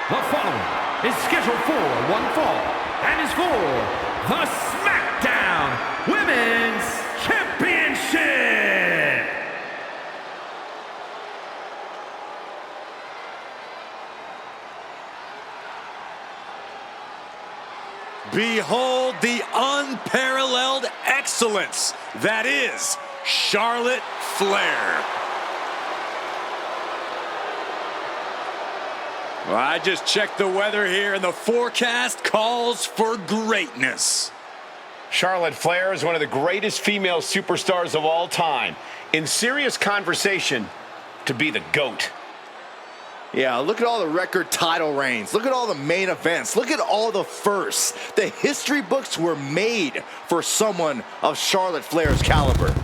The following is scheduled for one fall and is for the SmackDown Women's Championship. Behold the unparalleled excellence that is Charlotte Flair. Well, I just checked the weather here, and the forecast calls for greatness. Charlotte Flair is one of the greatest female superstars of all time. In serious conversation to be the GOAT. Yeah, look at all the record title reigns. Look at all the main events. Look at all the firsts. The history books were made for someone of Charlotte Flair's caliber.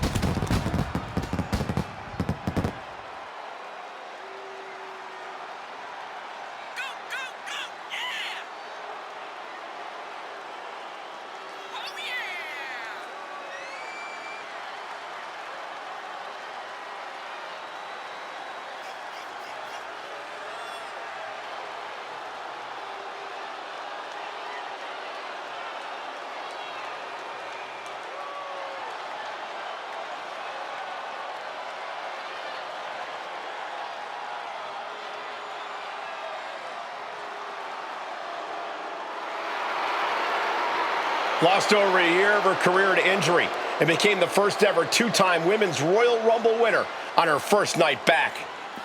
Lost over a year of her career to injury and became the first ever two-time Women's Royal Rumble winner on her first night back.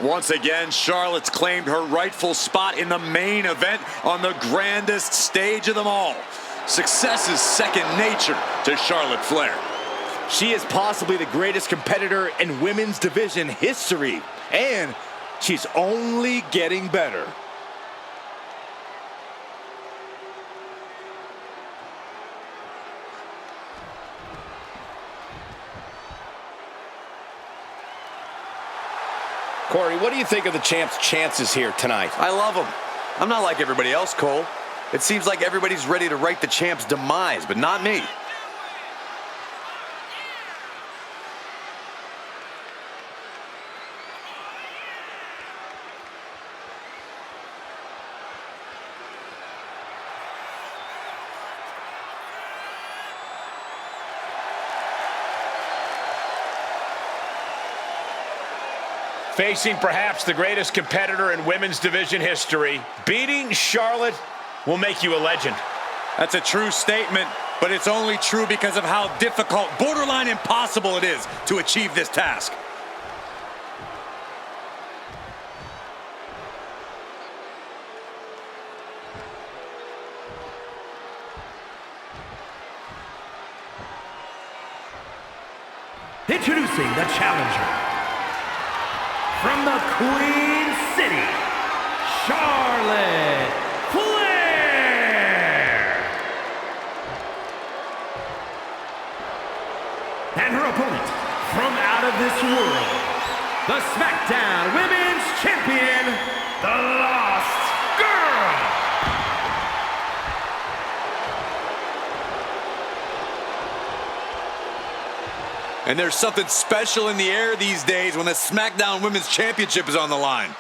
Once again, Charlotte's claimed her rightful spot in the main event on the grandest stage of them all. Success is second nature to Charlotte Flair. She is possibly the greatest competitor in women's division history, and she's only getting better. Corey, what do you think of the champ's chances here tonight? I love them. I'm not like everybody else, Cole. It seems like everybody's ready to write the champ's demise, but not me. Facing perhaps the greatest competitor in women's division history, beating Charlotte will make you a legend. That's a true statement, but it's only true because of how difficult, borderline impossible it is to achieve this task. Introducing the challenger. From the Queen City, Charlotte Flair. And her opponent, from out of this world, the SmackDown Women's Champion, the Lost Girl. And there's something special in the air these days when the SmackDown Women's Championship is on the line.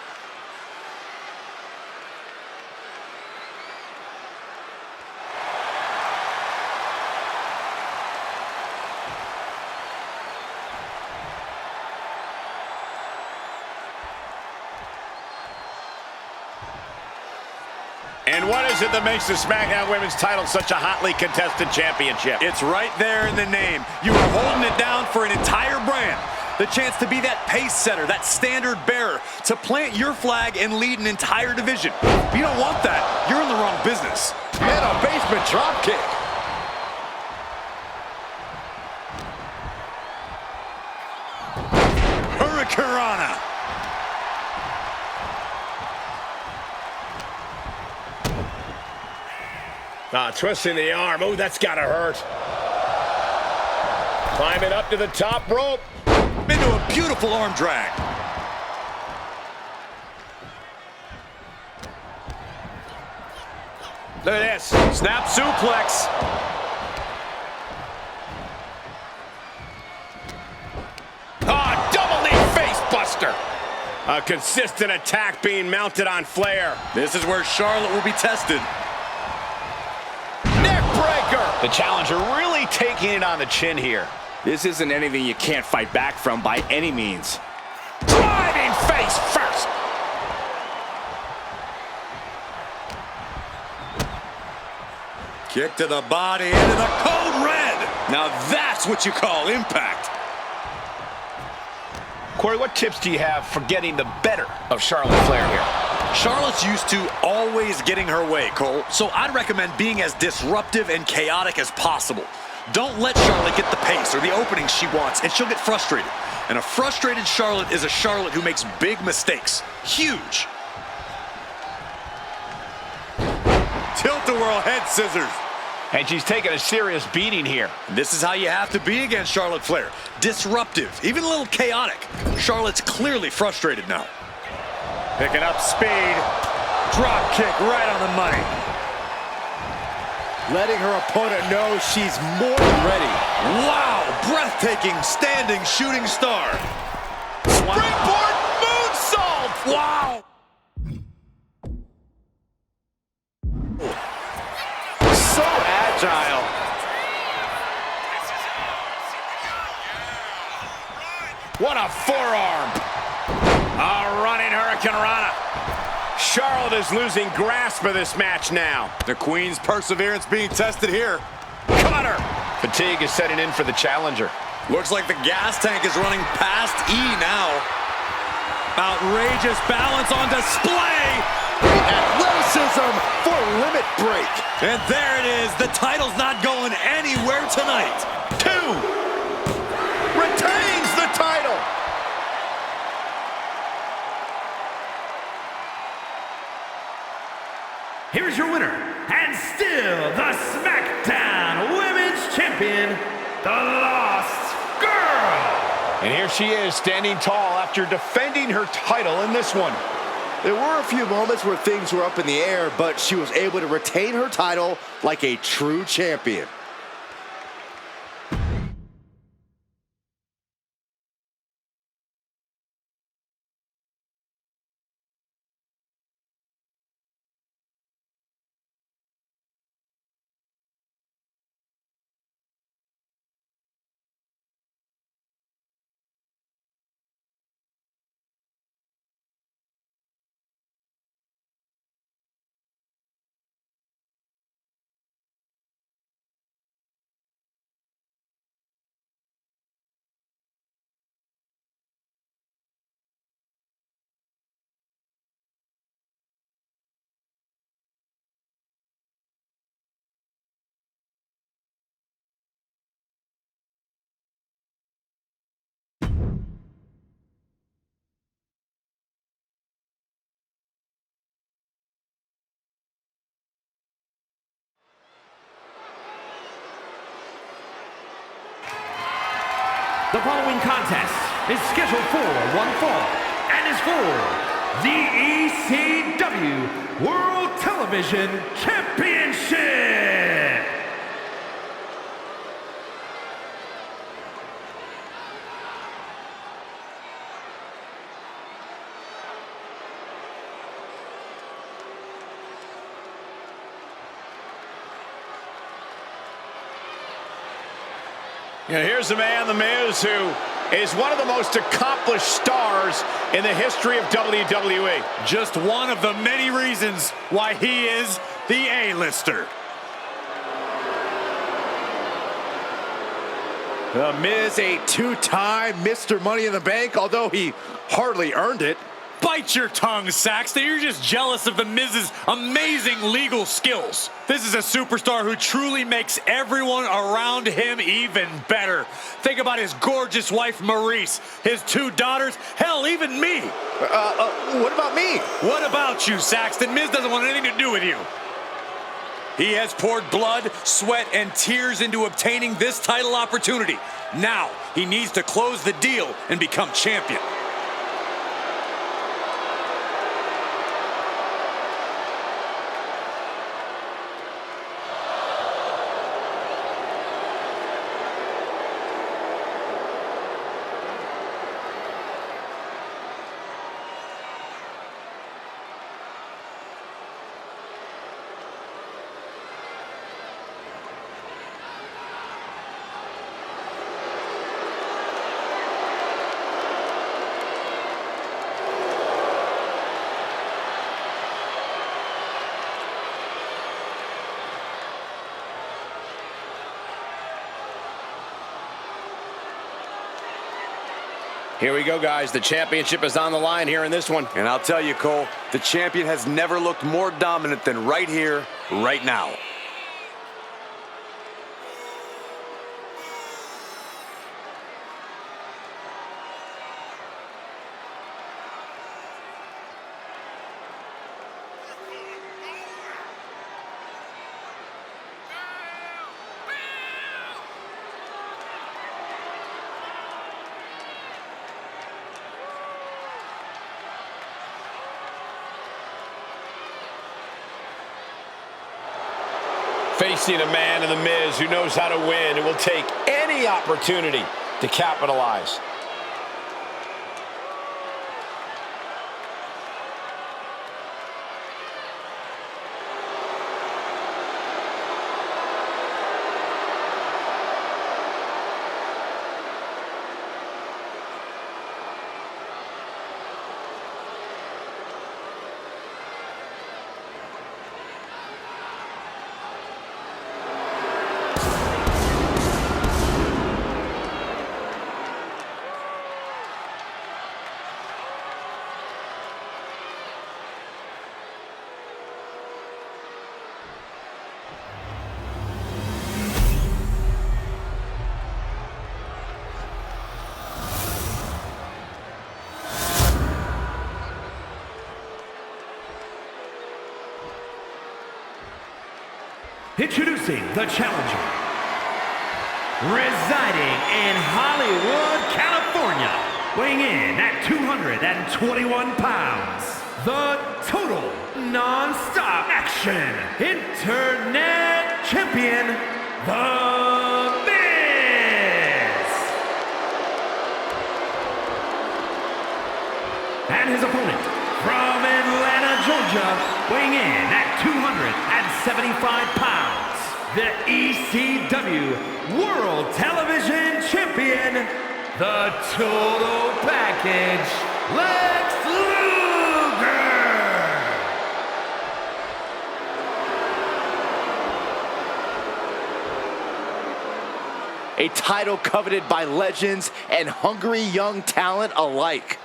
And what is it that makes the SmackDown Women's title such a hotly contested championship? It's right there in the name. You are holding it down for an entire brand. The chance to be that pace setter, that standard bearer, to plant your flag and lead an entire division. If you don't want that, you're in the wrong business. And a basement drop kick. Hurricanrana. Twisting the arm. Oh, that's gotta hurt. Climbing up to the top rope. Into a beautiful arm drag. Look at this. Snap suplex. Ah, double knee face buster. A consistent attack being mounted on Flair. This is where Charlotte will be tested. Neck breaker. The challenger really taking it on the chin here. This isn't anything you can't fight back from by any means. Driving face first. Kick to the body into the code red. Now that's what you call impact. Corey, what tips do you have for getting the better of Charlotte Flair here? Charlotte's used to always getting her way, Cole. So I'd recommend being as disruptive and chaotic as possible. Don't let Charlotte get the pace or the openings she wants, and she'll get frustrated. And a frustrated Charlotte is a Charlotte who makes big mistakes. Huge. Tilt-a-whirl head scissors. And she's taking a serious beating here. This is how you have to be against Charlotte Flair. Disruptive, even a little chaotic. Charlotte's clearly frustrated now. Picking up speed. Drop kick right on the money. Letting her opponent know she's more than ready. Wow, breathtaking standing shooting star. Springboard moonsault! Wow. So agile. What a forearm. A running Hurricane Rana. Charlotte is losing grasp of this match now. The Queen's perseverance being tested here. Cutter. Fatigue is setting in for the challenger. Looks like the gas tank is running past E now. Outrageous balance on display. Athleticism for limit break. And there it is. The title's not going anywhere tonight. 2. Retains the title. Here's your winner, and still the SmackDown Women's Champion, the Lost Girl. And here she is, standing tall after defending her title in this one. There were a few moments where things were up in the air, but she was able to retain her title like a true champion. The following contest is scheduled for one fall and is for the ECW World Television Championship. And here's a man, The Miz, who is one of the most accomplished stars in the history of WWE. Just one of the many reasons why he is the A-lister. The Miz, a two-time Mr. Money in the Bank, although he hardly earned it. Bite your tongue, Saxton. You're just jealous of the Miz's amazing legal skills. This is a superstar who truly makes everyone around him even better. Think about his gorgeous wife, Maurice, his 2 daughters, hell, even me. What about me? What about you, Saxton? Miz doesn't want anything to do with you. He has poured blood, sweat, and tears into obtaining this title opportunity. Now, he needs to close the deal and become champion. Here we go, guys. The championship is on the line here in this one. And I'll tell you, Cole, the champion has never looked more dominant than right here, right now. Facing a man in The Miz who knows how to win and will take any opportunity to capitalize. Introducing the challenger, residing in Hollywood, California, weighing in at 221 pounds, the total non-stop action internet champion, The Miz. And his opponent, from Atlanta, Georgia, weighing in at 275 pounds, the ECW World Television Champion, the Total Package, Lex Luger. A title coveted by legends and hungry young talent alike.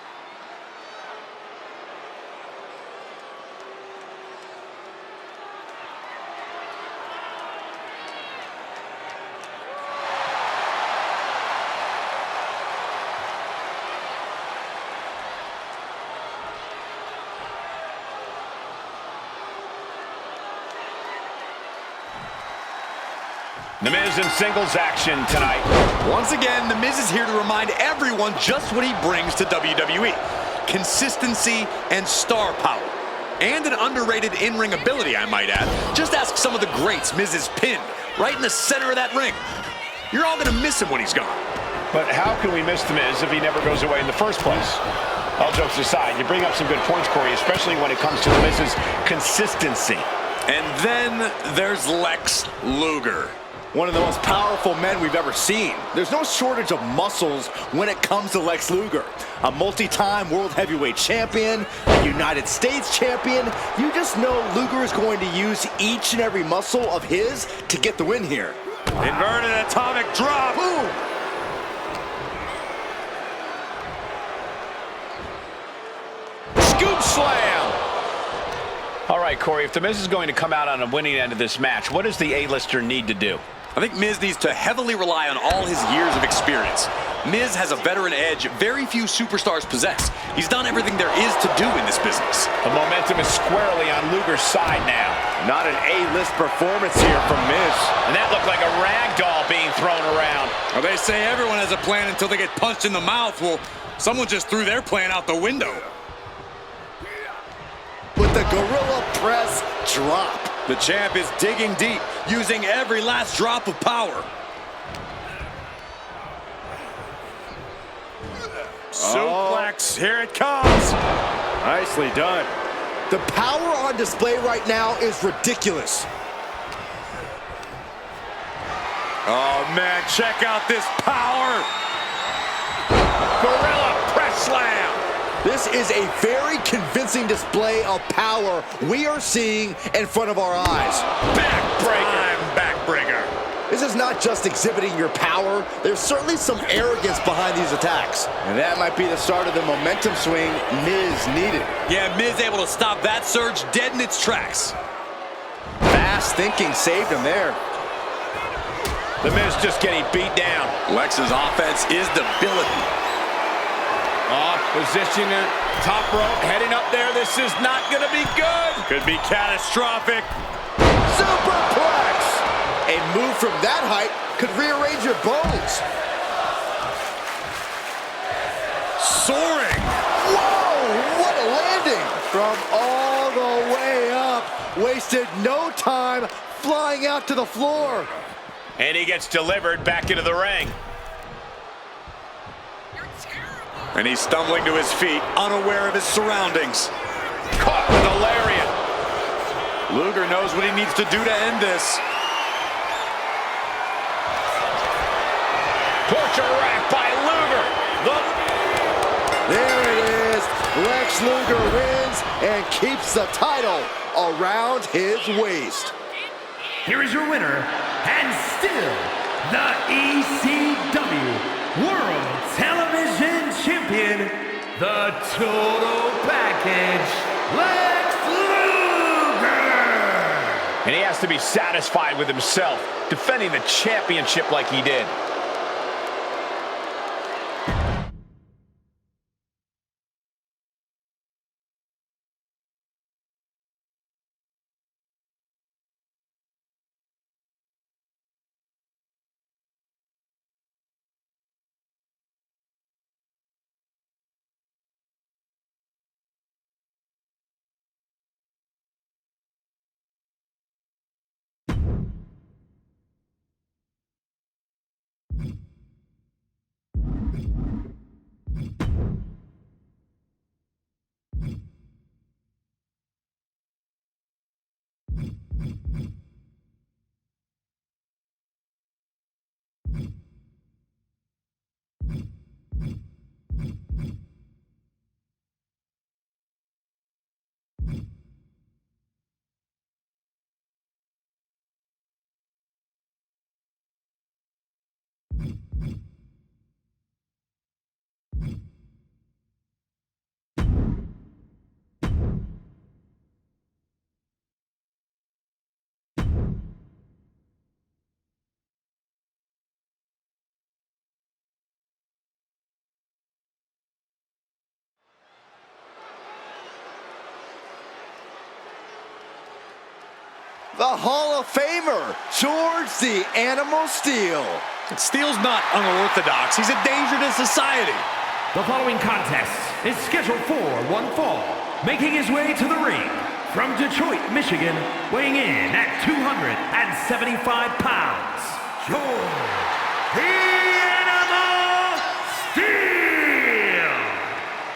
The Miz in singles action tonight. Once again, The Miz is here to remind everyone just what he brings to WWE. Consistency and star power. And an underrated in-ring ability, I might add. Just ask some of the greats Miz has pinned right in the center of that ring. You're all going to miss him when he's gone. But how can we miss The Miz if he never goes away in the first place? All jokes aside, you bring up some good points, Corey, especially when it comes to The Miz's consistency. And then there's Lex Luger. One of the most powerful men we've ever seen. There's no shortage of muscles when it comes to Lex Luger. A multi-time World Heavyweight Champion, a United States Champion. You just know Luger is going to use each and every muscle of his to get the win here. Inverted atomic drop. Boom! Scoop slam! All right, Corey, if The Miz is going to come out on a winning end of this match, what does the A-lister need to do? I think Miz needs to heavily rely on all his years of experience. Miz has a veteran edge very few superstars possess. He's done everything there is to do in this business. The momentum is squarely on Luger's side now. Not an A-list performance here from Miz. And that looked like a rag doll being thrown around. Well, they say everyone has a plan until they get punched in the mouth. Well, someone just threw their plan out the window. With the gorilla press drop. The champ is digging deep, using every last drop of power. Suplex, here it comes. Nicely done. The power on display right now is ridiculous. Oh, man, check out this power. Gorilla press slam. This is a very convincing display of power we are seeing in front of our eyes. Backbreaker. Backbreaker. This is not just exhibiting your power. There's certainly some arrogance behind these attacks. And that might be the start of the momentum swing Miz needed. Yeah, Miz able to stop that surge dead in its tracks. Fast thinking saved him there. The Miz just getting beat down. Lex's offense is debilitating. Positioning top rope, heading up there. This is not going to be good. Could be catastrophic. Superplex! A move from that height could rearrange your bones. Soaring. Whoa, what a landing! From all the way up. Wasted no time flying out to the floor. And he gets delivered back into the ring. And he's stumbling to his feet, unaware of his surroundings. Caught with a lariat. Luger knows what he needs to do to end this. Torture rack by Luger. There it is. Lex Luger wins and keeps the title around his waist. Here is your winner, and still the ECW World Television Champion, the Total Package, Lex Luger! And he has to be satisfied with himself, defending the championship like he did. The Hall of Famer, George the Animal Steel. Steele's not unorthodox. He's a danger to society. The following contest is scheduled for one fall. Making his way to the ring from Detroit, Michigan, weighing in at 275 pounds, George the Animal Steel!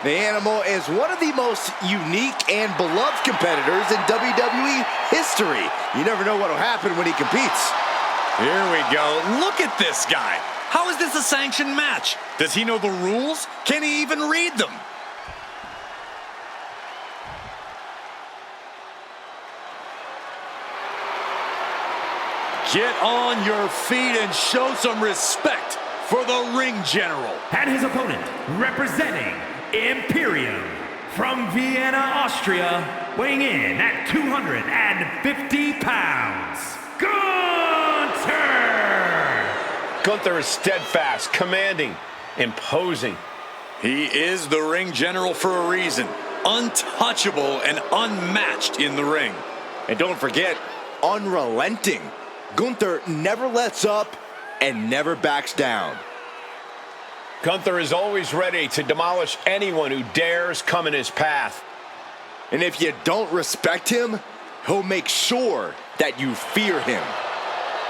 The Animal is one of the most unique and beloved competitors in WWE history. You never know what will happen when he competes. Here we go. Look at this guy. How is this a sanctioned match? Does he know the rules? Can he even read them? Get on your feet and show some respect for the ring general. And his opponent, representing Imperium from Vienna, Austria, weighing in at 250 pounds, Gunther! Gunther is steadfast, commanding, imposing. He is the ring general for a reason. Untouchable and unmatched in the ring. And don't forget, unrelenting. Gunther never lets up and never backs down. Gunther is always ready to demolish anyone who dares come in his path. And if you don't respect him, he'll make sure that you fear him.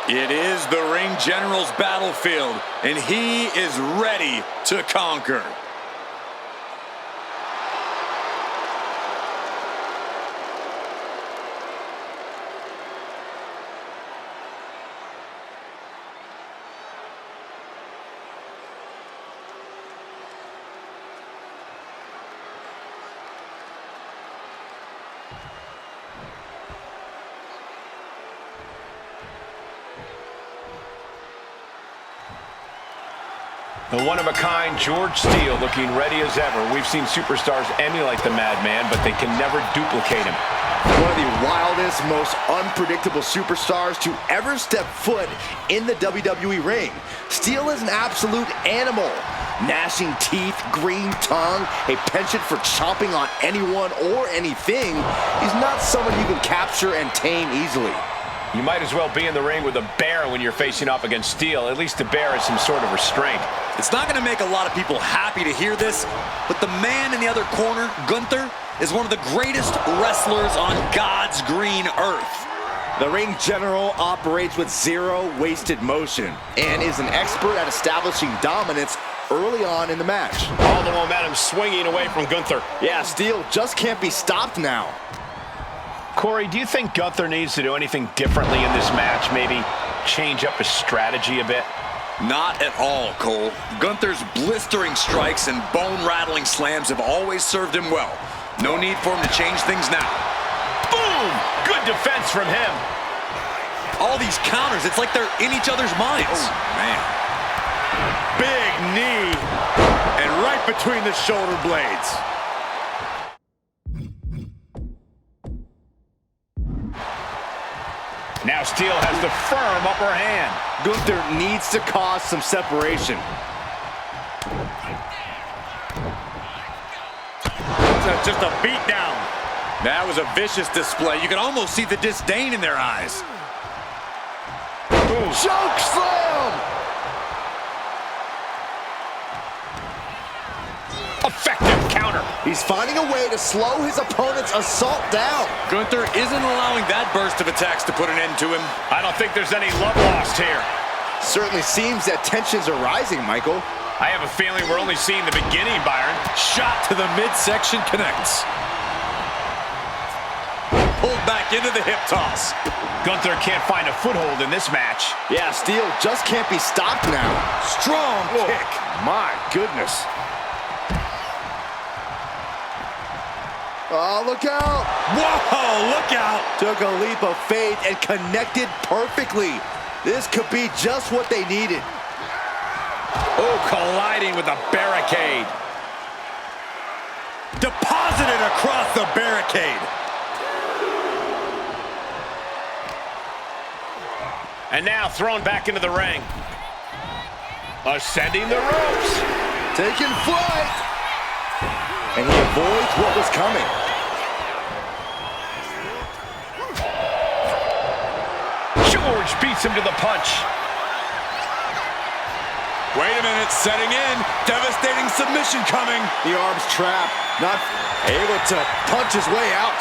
It is the ring general's battlefield, and he is ready to conquer. The one-of-a-kind George Steele looking ready as ever. We've seen superstars emulate the madman, but they can never duplicate him. One of the wildest, most unpredictable superstars to ever step foot in the WWE ring. Steele is an absolute animal. Gnashing teeth, green tongue, a penchant for chomping on anyone or anything. He's not someone you can capture and tame easily. You might as well be in the ring with a bear when you're facing off against Steele. At least the bear has some sort of restraint. It's not going to make a lot of people happy to hear this, but the man in the other corner, Gunther, is one of the greatest wrestlers on God's green earth. The ring general operates with zero wasted motion and is an expert at establishing dominance early on in the match. All the momentum swinging away from Gunther. Yeah, Steele just can't be stopped now. Corey, do you think Gunther needs to do anything differently in this match? Maybe change up his strategy a bit? Not at all, Cole. Gunther's blistering strikes and bone-rattling slams have always served him well. No need for him to change things now. Boom! Good defense from him. All these counters, it's like they're in each other's minds. Oh, man. Big knee, and right between the shoulder blades. Now Steele has the firm upper hand. Gunther needs to cause some separation. Just a beat down. That was a vicious display. You can almost see the disdain in their eyes. Boom. Choke slam! Effective counter. He's finding a way to slow his opponent's assault down. Gunther isn't allowing that burst of attacks to put an end to him. I don't think there's any love lost here. Certainly seems that tensions are rising, Michael. I have a feeling we're only seeing the beginning, Byron. Shot to the midsection connects. Pulled back into the hip toss. Gunther can't find a foothold in this match. Yeah, Steele just can't be stopped now. Strong kick. My goodness. Oh, look out. Whoa, look out. Took a leap of faith and connected perfectly. This could be just what they needed. Oh, colliding with a barricade. Deposited across the barricade. And now thrown back into the ring. Ascending the ropes. Taking flight. And he avoids what was coming. George beats him to the punch. Wait a minute, setting in. Devastating submission coming. The arm's trapped, not able to punch his way out.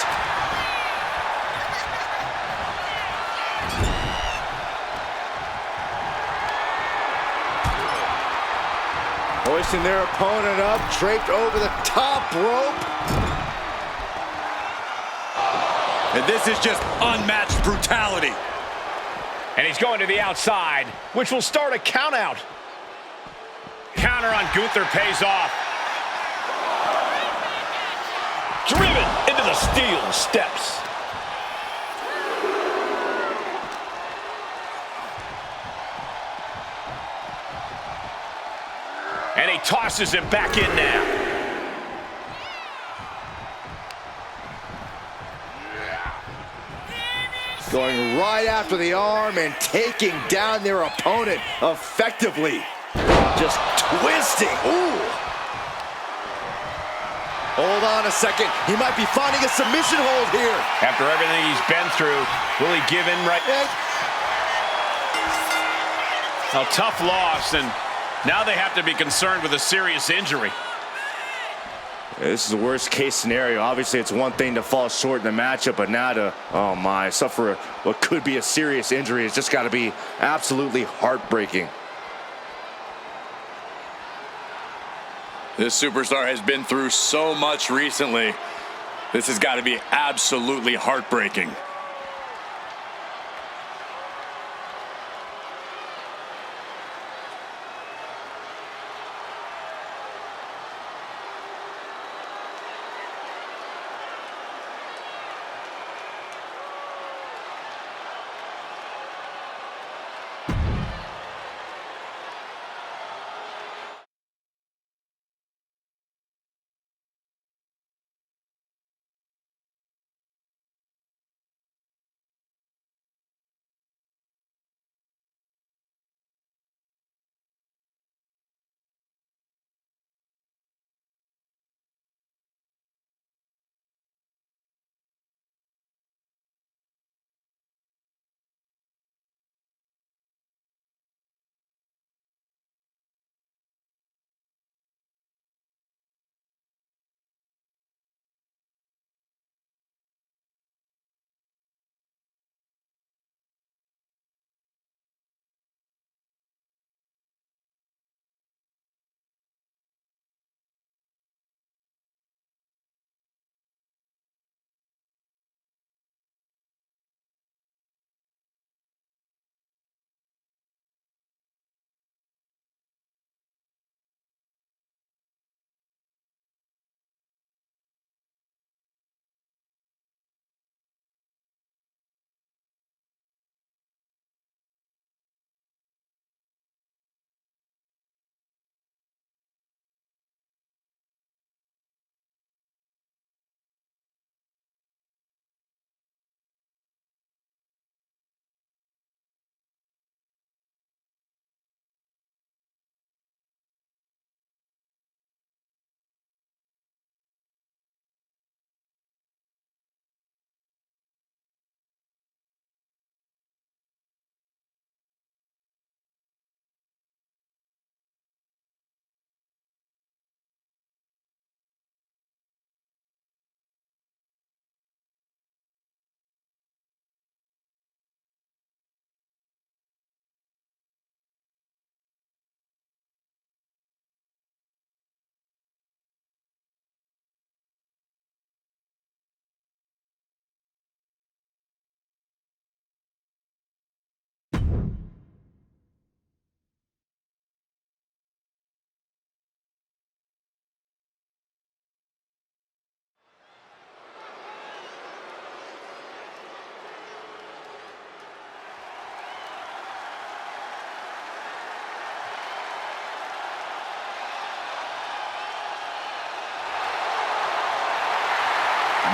Hoisting their opponent up, draped over the top rope. And this is just unmatched brutality. And he's going to the outside, which will start a count out. Counter on Gunther pays off. Driven into the steel steps. And he tosses him back in now. Going right after the arm and taking down their opponent effectively. Just twisting. Ooh. Hold on a second. He might be finding a submission hold here. After everything he's been through, will he give in right? A tough loss, and now they have to be concerned with a serious injury. This is the worst case scenario. Obviously, it's one thing to fall short in the matchup, but now to, oh my, suffer what could be a serious injury. It's just got to be absolutely heartbreaking. This superstar has been through so much recently. This has got to be absolutely heartbreaking.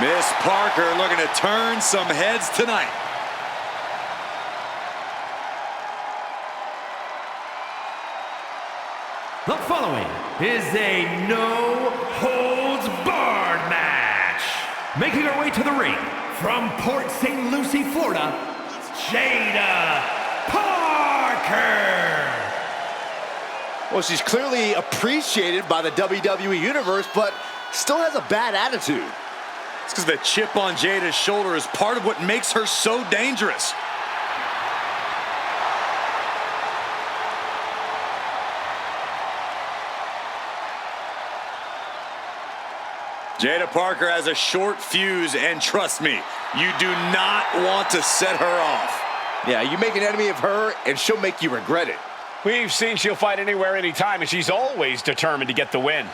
Miss Parker looking to turn some heads tonight. The following is a no-holds-barred match. Making her way to the ring from Port St. Lucie, Florida, Jada Parker. Well, she's clearly appreciated by the WWE Universe, but still has a bad attitude. It's because the chip on Jada's shoulder is part of what makes her so dangerous. Jada Parker has a short fuse, and trust me, you do not want to set her off. Yeah, you make an enemy of her, and she'll make you regret it. We've seen she'll fight anywhere, anytime, and she's always determined to get the win.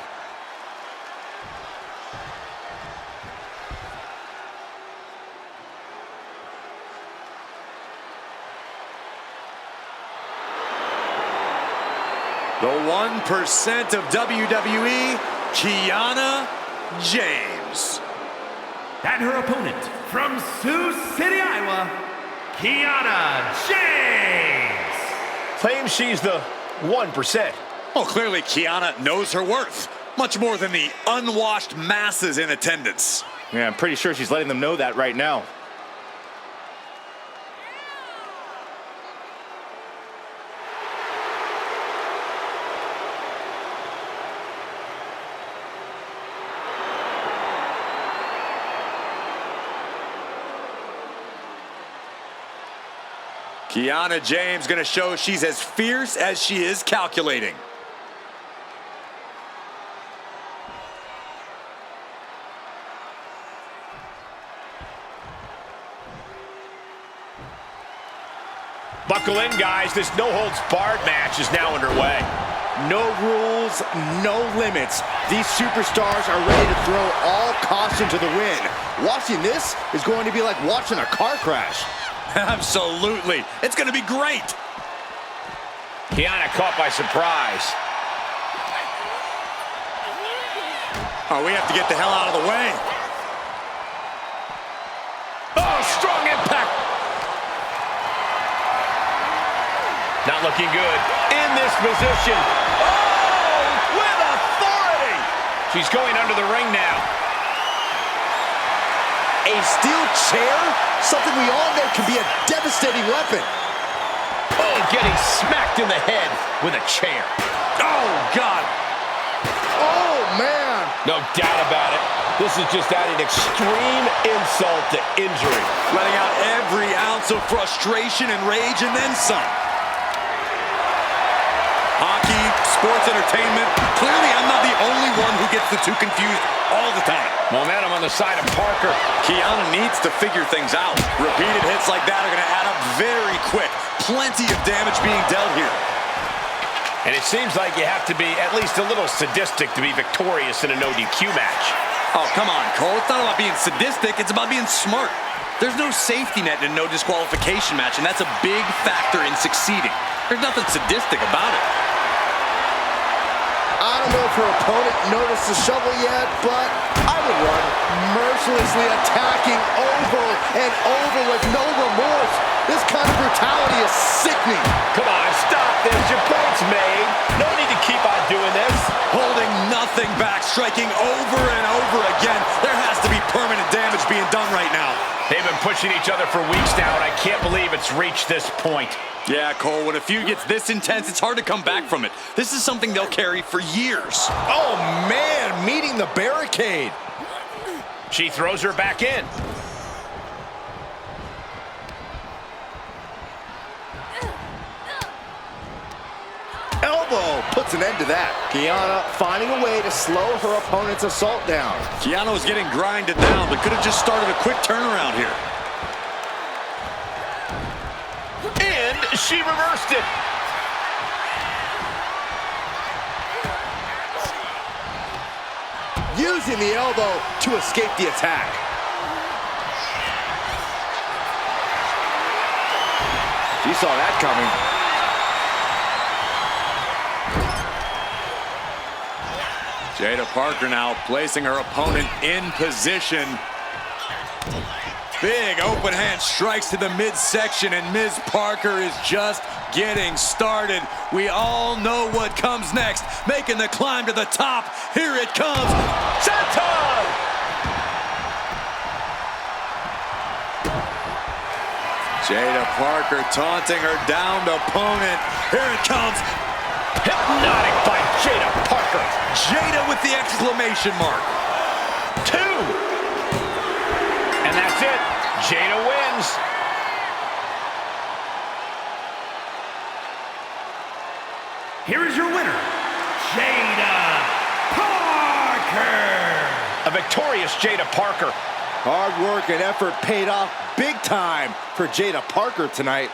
The 1% of WWE, Kiana James. And her opponent from Sioux City, Iowa, Kiana James. Claims she's the 1%. Well, clearly Kiana knows her worth. Much more than the unwashed masses in attendance. Yeah, I'm pretty sure she's letting them know that right now. Kiana James gonna show she's as fierce as she is calculating. Buckle in, guys. This no-holds-barred match is now underway. No rules, no limits. These superstars are ready to throw all caution to the wind. Watching this is going to be like watching a car crash. Absolutely. It's going to be great. Kiana caught by surprise. Oh, we have to get the hell out of the way. Oh, strong impact. Not looking good in this position. Oh, with authority. She's going under the ring now. A steel chair? Something we all know can be a devastating weapon. Oh, getting smacked in the head with a chair. Oh, God. Oh, man. No doubt about it. This is just adding extreme insult to injury. Letting out every ounce of frustration and rage and then some. Hockey, sports entertainment. Clearly, I'm not the only one who gets the two confused all the time. Momentum on the side of Parker. Kiana needs to figure things out. Repeated hits like that are going to add up very quick. Plenty of damage being dealt here. And it seems like you have to be at least a little sadistic to be victorious in a no-DQ match. Oh, come on, Cole. It's not about being sadistic. It's about being smart. There's no safety net in a no disqualification match, and that's a big factor in succeeding. There's nothing sadistic about it. I don't know if her opponent noticed the shovel yet, but I would run, mercilessly attacking over and over with no remorse. This kind of brutality is sickening. Come on, stop this. Your point's made. No need to keep on doing this. Holding nothing back, striking over and over again. There has to be permanent damage being done right now. They've been pushing each other for weeks now, and I can't believe it's reached this point. Yeah, Cole, when a feud gets this intense, it's hard to come back from it. This is something they'll carry for years. Oh, man, meeting the barricade. She throws her back in. Elbow puts an end to that. Kiana finding a way to slow her opponent's assault down. Kiana was getting grinded down, but could have just started a quick turnaround here. And she reversed it. Using the elbow to escape the attack. She saw that coming. Jada Parker now placing her opponent in position. Big open hand strikes to the midsection, and Ms. Parker is just getting started. We all know what comes next. Making the climb to the top. Here it comes. Senton! Jada Parker taunting her downed opponent. Here it comes. Hypnotic by Jada Parker. Jada with the exclamation mark. 2. And that's it. Jada wins. Here is your winner, Jada Parker. A victorious Jada Parker. Hard work and effort paid off big time for Jada Parker tonight.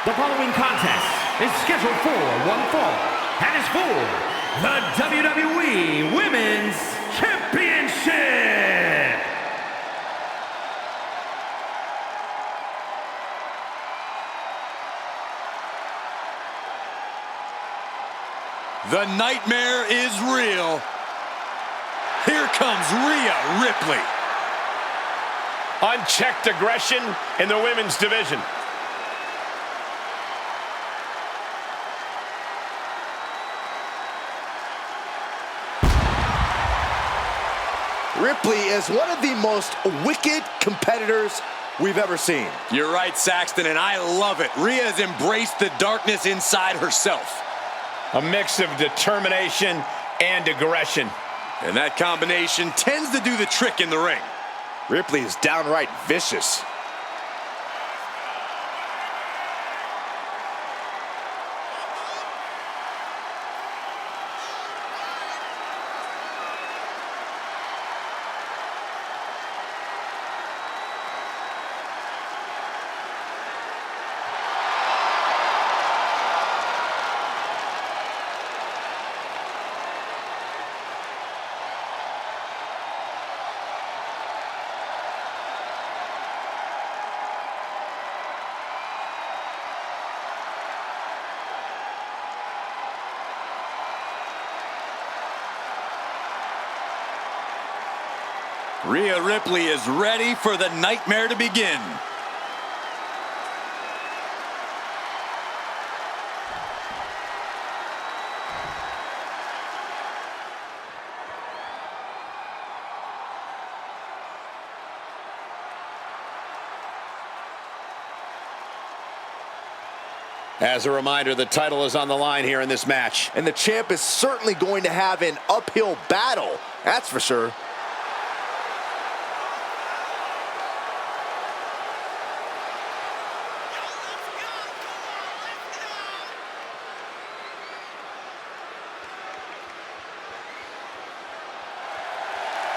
The following contest is scheduled for one fall and is for the WWE Women's Championship. The nightmare is real. Here comes Rhea Ripley. Unchecked aggression in the women's division. Ripley is one of the most wicked competitors we've ever seen. You're right, Saxton, and I love it. Rhea has embraced the darkness inside herself. A mix of determination and aggression. And that combination tends to do the trick in the ring. Ripley is downright vicious. Rhea Ripley is ready for the nightmare to begin. As a reminder, the title is on the line here in this match. And the champ is certainly going to have an uphill battle, that's for sure.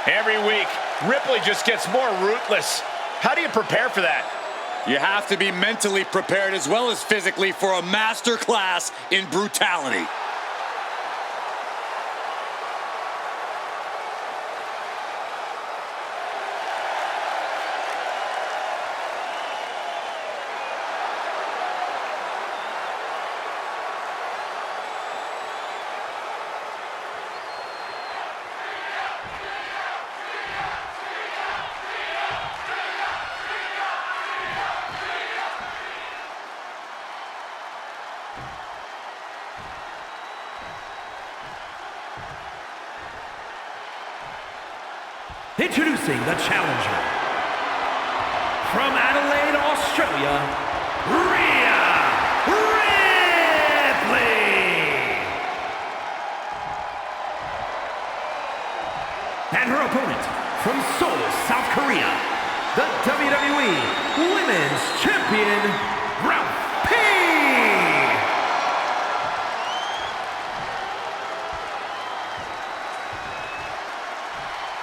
Every week, Ripley just gets more ruthless. How do you prepare for that? You have to be mentally prepared as well as physically for a master class in brutality. Introducing the challenger, from Adelaide, Australia, Rhea Ripley. And her opponent, from Seoul, South Korea, the WWE Women's Champion, Ralph P.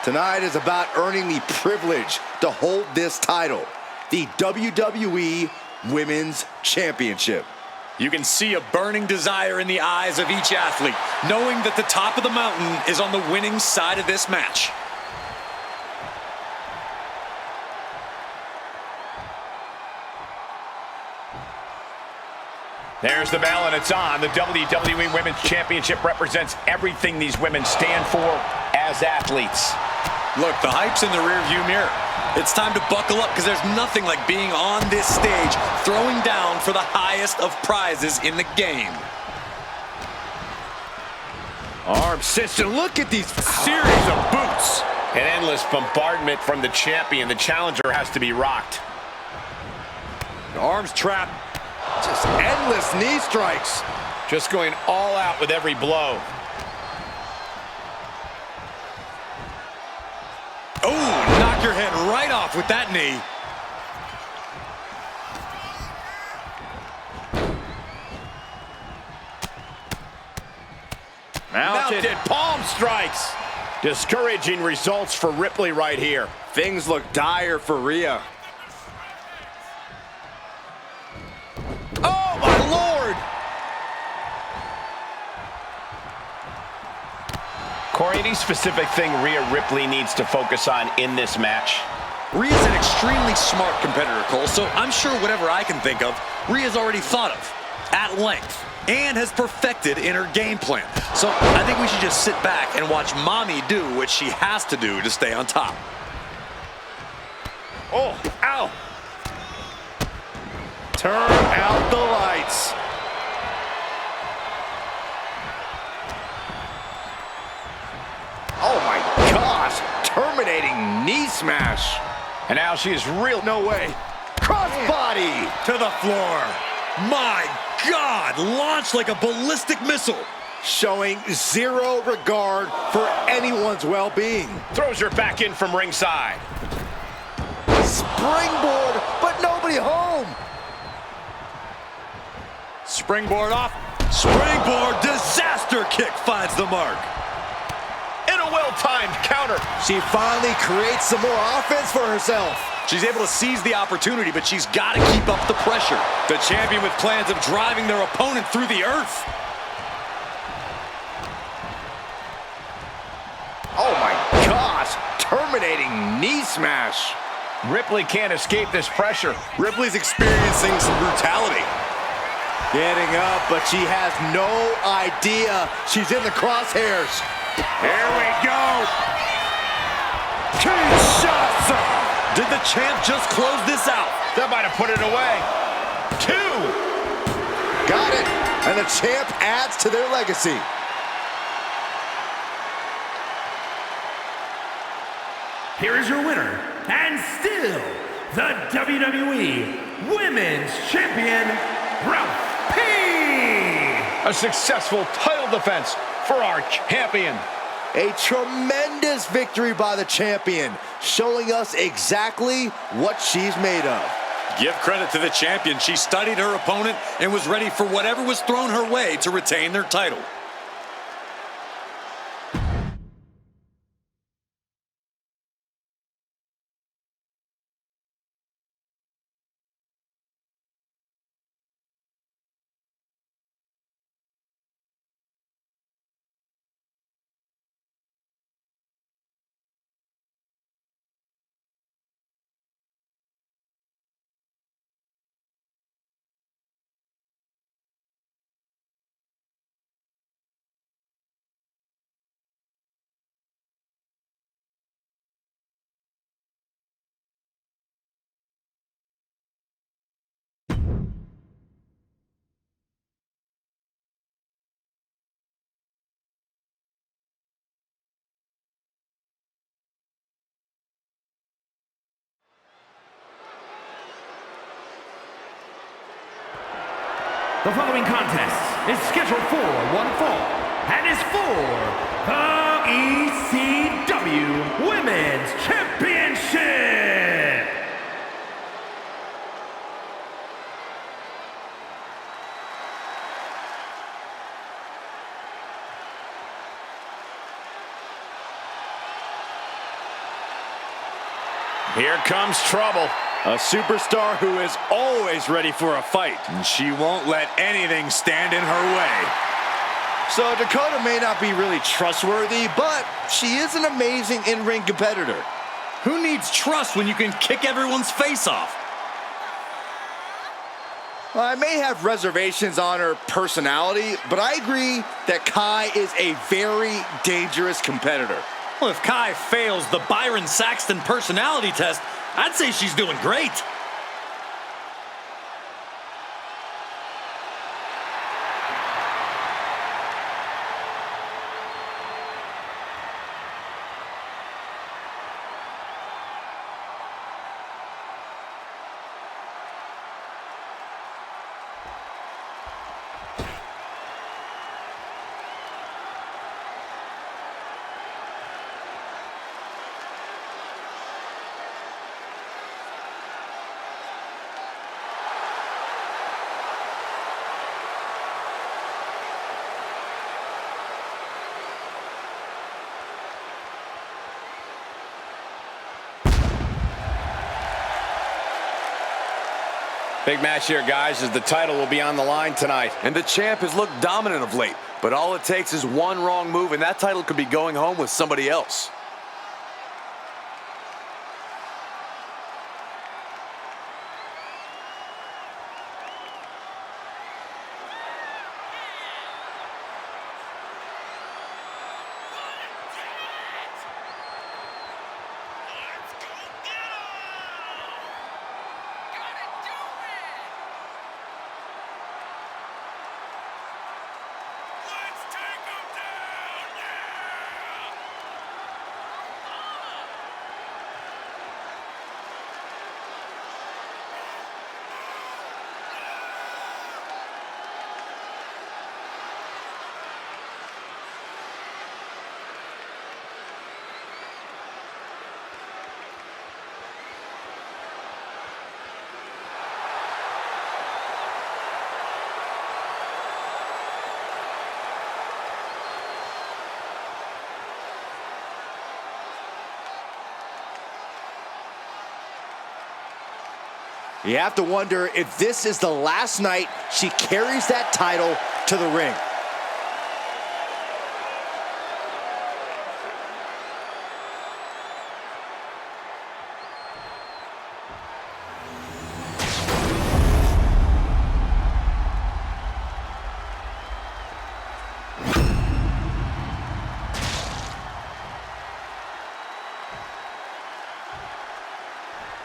Tonight is about earning the privilege to hold this title, the WWE Women's Championship. You can see a burning desire in the eyes of each athlete, knowing that the top of the mountain is on the winning side of this match. There's the bell and it's on. The WWE Women's Championship represents everything these women stand for as athletes. Look, the hype's in the rearview mirror. It's time to buckle up because there's nothing like being on this stage, throwing down for the highest of prizes in the game. Arm system. Look at these series of boots. An endless bombardment from the champion. The challenger has to be rocked. Arms trapped. Just endless knee strikes. Just going all out with every blow. Oh, knock your head right off with that knee. Mounted palm strikes. Discouraging results for Ripley right here. Things look dire for Rhea. Oh, my Lord! Corey, any specific thing Rhea Ripley needs to focus on in this match? Rhea's an extremely smart competitor, Cole, so I'm sure whatever I can think of, Rhea's already thought of at length and has perfected in her game plan. So I think we should just sit back and watch Mommy do what she has to do to stay on top. Oh, ow! Turn out the lights. Oh my gosh, terminating knee smash. And now she is real. No way. Crossbody To the floor. My God, launched like a ballistic missile. showing zero regard for anyone's well-being. Throws her back in from ringside. Springboard, but nobody home. Springboard off. Springboard disaster kick finds the mark. And a well-timed counter. She finally creates some more offense for herself. She's able to seize the opportunity, but she's got to keep up the pressure. The champion with plans of driving their opponent through the earth. Oh my gosh, terminating knee smash. Ripley can't escape this pressure. Ripley's experiencing some brutality. Getting up, but she has no idea she's in the crosshairs. Here we go. Kinshasa! Did the champ just close this out? That might have put it away. 2. Got it. And the champ adds to their legacy. Here is your winner, and still the WWE Women's Champion, Ralph A successful title defense for our champion. A tremendous victory by the champion, showing us exactly what she's made of. Give credit to the champion. She studied her opponent and was ready for whatever was thrown her way to retain their title. The following contest is scheduled for one fall and is for the ECW Women's Championship. Here comes trouble. A superstar who is always ready for a fight. And she won't let anything stand in her way. So Dakota may not be really trustworthy, but she is an amazing in-ring competitor. Who needs trust when you can kick everyone's face off? I may have reservations on her personality, but I agree that Kai is a very dangerous competitor. Well, if Kai fails the Byron Saxton personality test, I'd say she's doing great. Big match here, guys, as the title will be on the line tonight. And the champ has looked dominant of late, but all it takes is one wrong move and that title could be going home with somebody else. You have to wonder if this is the last night she carries that title to the ring.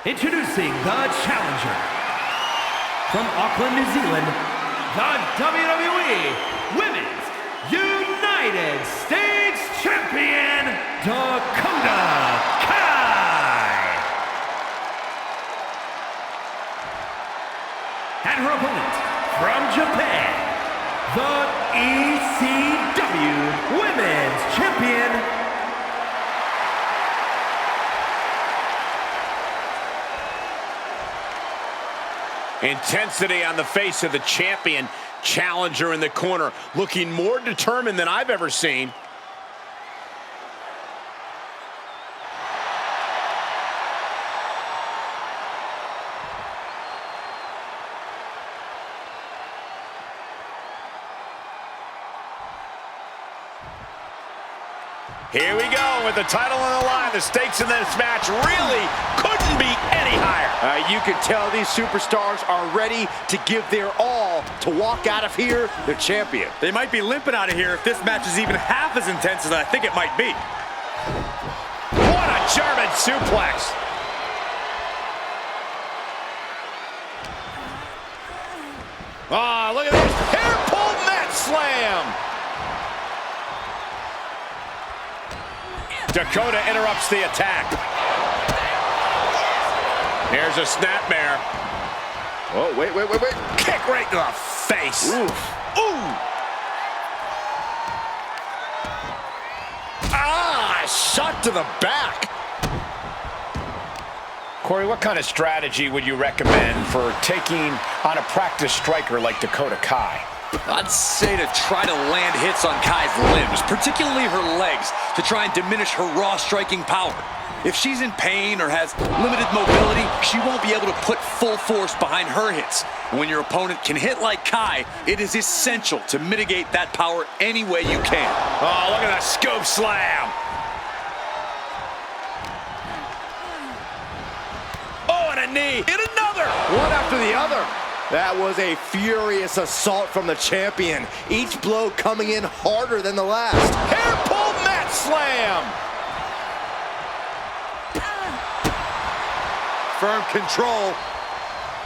Introducing the challenger from Auckland, New Zealand, the WWE Women's United States Champion, Dakota Kai. And her opponent from Japan, Intensity on the face of the champion. Challenger in the corner, looking more determined than I've ever seen. Here we go with the title on the line. The stakes in this match really couldn't be any higher. You can tell these superstars are ready to give their all to walk out of here the champion. They might be limping out of here if this match is even half as intense as I think it might be. What a German suplex. Ah, look at this. Hair pull mat slam. Dakota interrupts the attack. Here's a snapmare. Oh, wait. Kick right to the face. Oof. Ooh. Ah, shot to the back. Corey, what kind of strategy would you recommend for taking on a practice striker like Dakota Kai? I'd say to try to land hits on Kai's limbs, particularly her legs, to try and diminish her raw striking power. If she's in pain or has limited mobility, she won't be able to put full force behind her hits. And when your opponent can hit like Kai, it is essential to mitigate that power any way you can. Oh, look at that scoop slam. Oh, and a knee. And another. One after the other. That was a furious assault from the champion. Each blow coming in harder than the last. Hair pull mat slam. Firm control.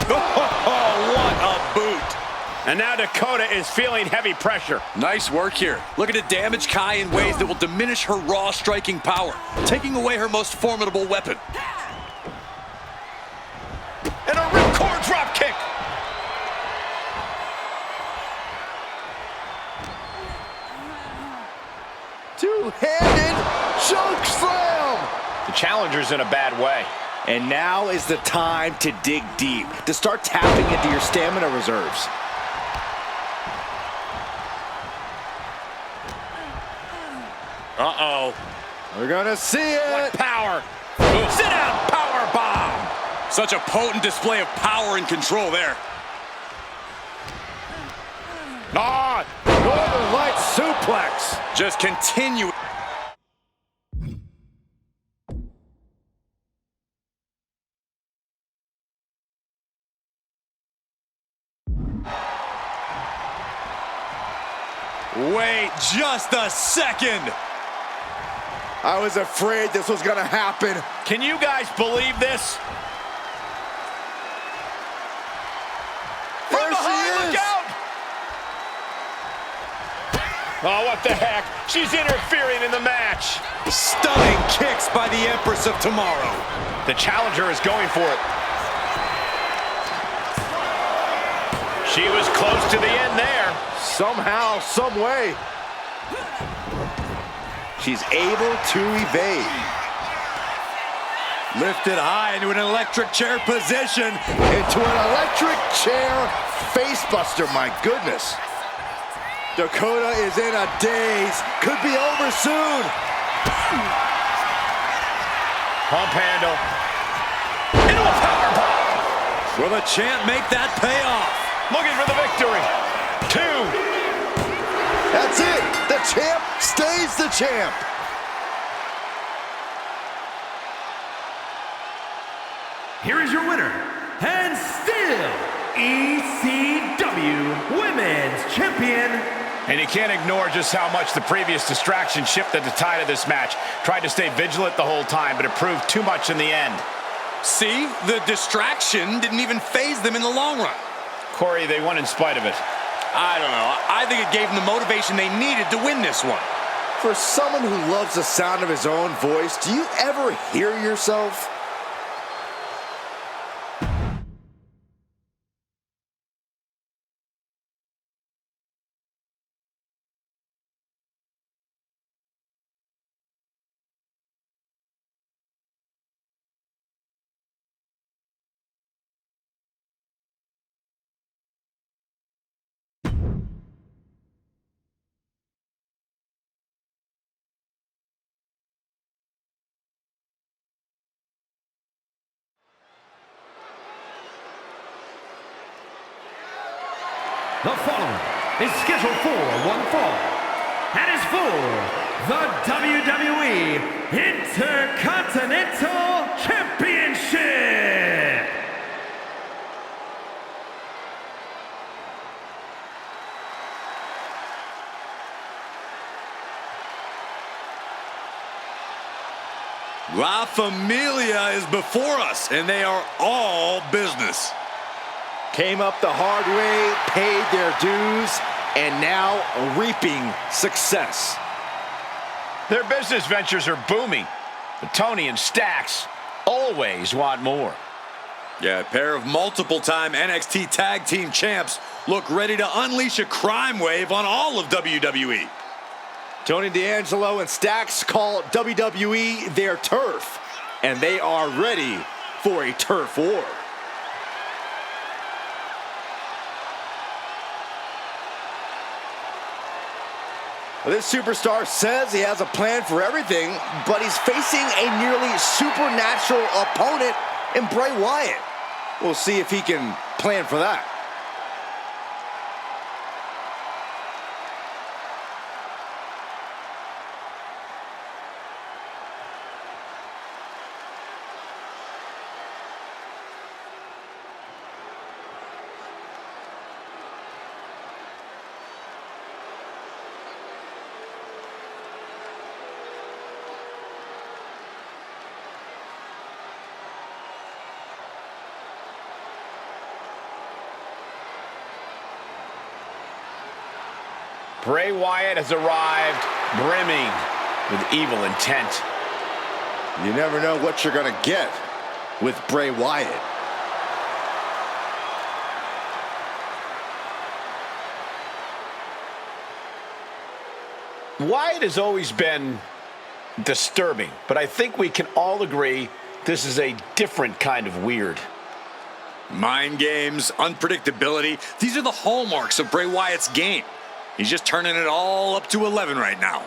Oh, what a boot. And now Dakota is feeling heavy pressure. Nice work here. Looking to damage Kai in ways that will diminish her raw striking power, taking away her most formidable weapon. And a ripcord drop kick. Two-handed choke slam. The challenger's in a bad way. And now is the time to dig deep, to start tapping into your stamina reserves. Uh-oh. We're gonna see it. What power. Sit down, power bomb. Such a potent display of power and control there. Ah, Northern Light suplex. Just continue. Wait just a second. I was afraid this was gonna happen. Can you guys believe this? From There she behind, is. look out! Oh, what the heck? She's interfering in the match. Stunning kicks by the Empress of Tomorrow. The challenger is going for it. She was close to the end there. Somehow, some way. She's able to evade. Lifted high into an electric chair position. Into an electric chair facebuster, my goodness. Dakota is in a daze. Could be over soon. Pump handle. Into a powerbomb. Will the champ make that pay off? Looking for the victory. 2. That's it. The champ stays the champ. Here is your winner, and still ECW Women's Champion. And you can't ignore just how much the previous distraction shifted the tide of this match. Tried to stay vigilant the whole time, but it proved too much in the end. See, the distraction didn't even faze them in the long run. Corey, they won in spite of it. I don't know. I think it gave them the motivation they needed to win this one. For someone who loves the sound of his own voice, do you ever hear yourself? The following is scheduled for one fall and is for the WWE Intercontinental Championship. La Familia is before us, and they are all business. Came up the hard way, paid their dues, and now reaping success. Their business ventures are booming, but Tony and Stax always want more. Yeah, a pair of multiple-time NXT Tag Team champs look ready to unleash a crime wave on all of WWE. Tony D'Angelo and Stax call WWE their turf, and they are ready for a turf war. This superstar says he has a plan for everything, but he's facing a nearly supernatural opponent in Bray Wyatt. We'll see if he can plan for that. Bray Wyatt has arrived brimming with evil intent. You never know what you're going to get with Bray Wyatt. Wyatt has always been disturbing, but I think we can all agree this is a different kind of weird. Mind games, unpredictability, these are the hallmarks of Bray Wyatt's game. He's just turning it all up to 11 right now.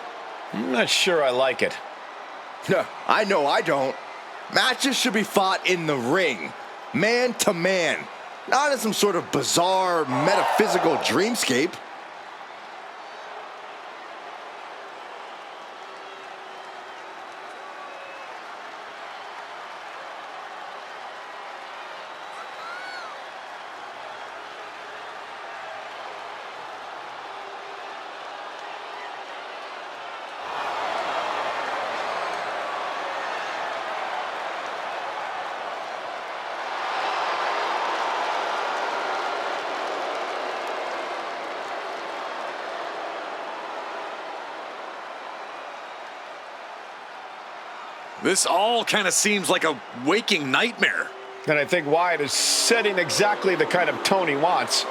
I'm not sure I like it. I know I don't. Matches should be fought in the ring, man to man, not in some sort of bizarre metaphysical dreamscape. This all kind of seems like a waking nightmare. And I think Wyatt is setting exactly the kind of tone he wants.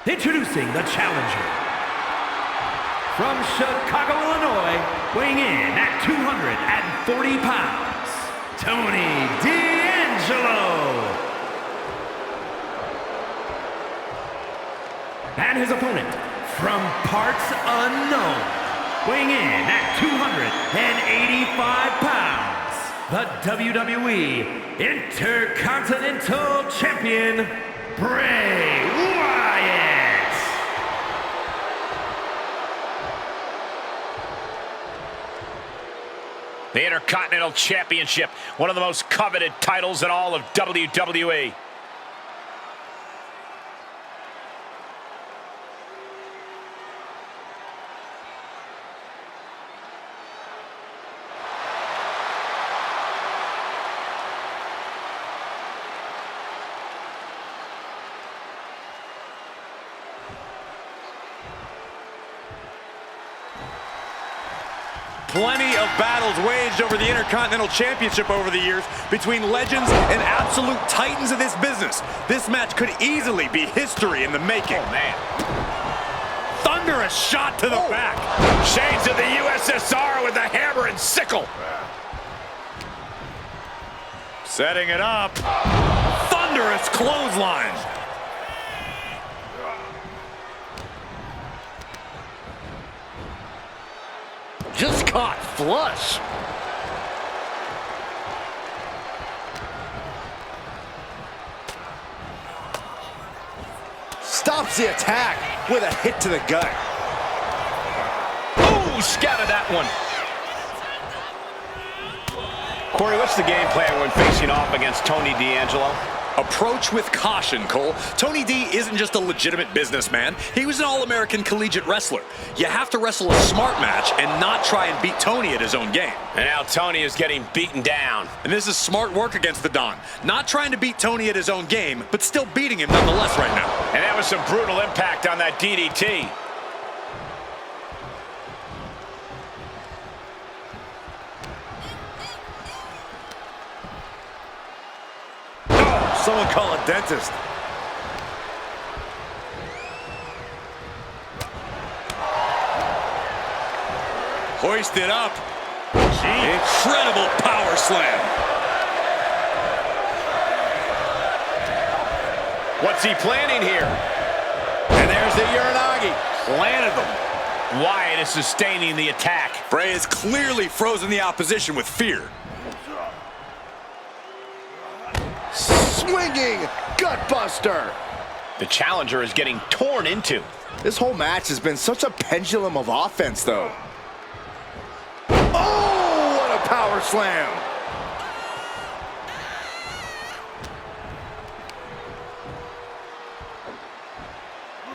Introducing the challenger. From Chicago, Illinois, weighing in at 240 pounds, Tony D'Angelo. And his opponent, from parts unknown, weighing in at 285 pounds, the WWE Intercontinental Champion, Bray Wyatt. The Intercontinental Championship, one of the most coveted titles in all of WWE. Plenty of battles waged over the Intercontinental Championship over the years between legends and absolute titans of this business. This match could easily be history in the making. Oh, man. Thunderous shot to the back. Shades of the USSR with the hammer and sickle. Setting it up. Thunderous clothesline. Just caught flush. Stops the attack with a hit to the gut. Ooh, scattered that one. Corey, what's the game plan when facing off against Tony D'Angelo? Approach with caution, Cole. Tony D isn't just a legitimate businessman. He was an all-American collegiate wrestler. You have to wrestle a smart match and not try and beat Tony at his own game. And now Tony is getting beaten down. And this is smart work against the Don. Not trying to beat Tony at his own game, but still beating him nonetheless right now. And that was some brutal impact on that DDT. Someone call a dentist. Hoisted up. Incredible power slam. What's he planning here? And there's the Uranagi. Landed them. Wyatt is sustaining the attack. Bray has clearly frozen the opposition with fear. Swinging gutbuster. The challenger is getting torn into. This whole match has been such a pendulum of offense, though. Oh, what a power slam.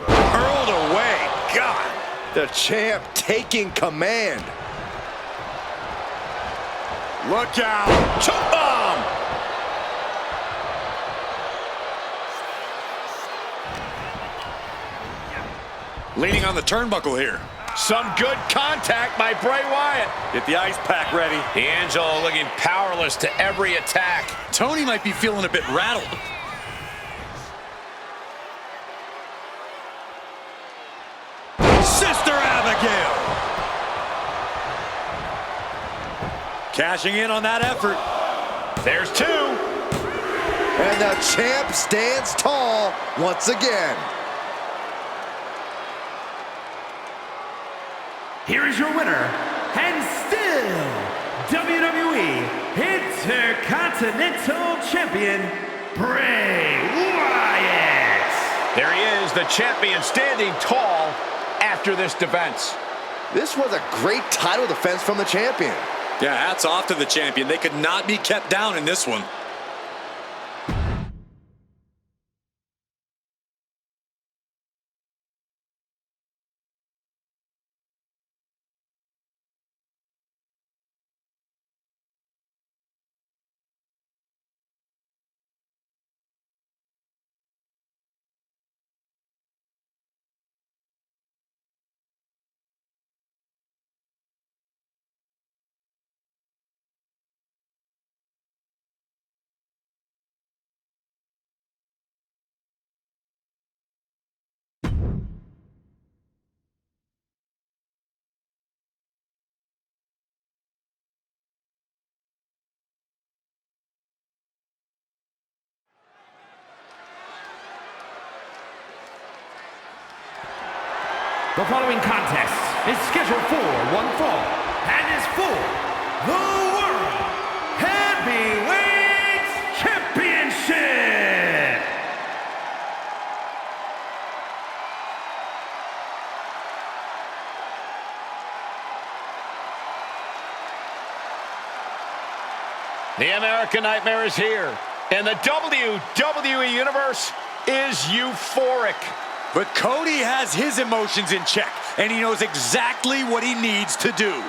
Hurled away. God. The champ taking command. Look out. Choke bomb. Leaning on the turnbuckle here. Some good contact by Bray Wyatt. Get the ice pack ready. D'Angelo looking powerless to every attack. Tony might be feeling a bit rattled. Sister Abigail. Cashing in on that effort. There's two. And the champ stands tall once again. Here is your winner, and still WWE Intercontinental Champion, Bray Wyatt. There he is, the champion, standing tall after this defense. This was a great title defense from the champion. Yeah, hats off to the champion. They could not be kept down in this one. The following contest is scheduled for one fall and is for the World Heavyweight Championship. The American Nightmare is here, and the WWE Universe is euphoric. But Cody has his emotions in check, and he knows exactly what he needs to do.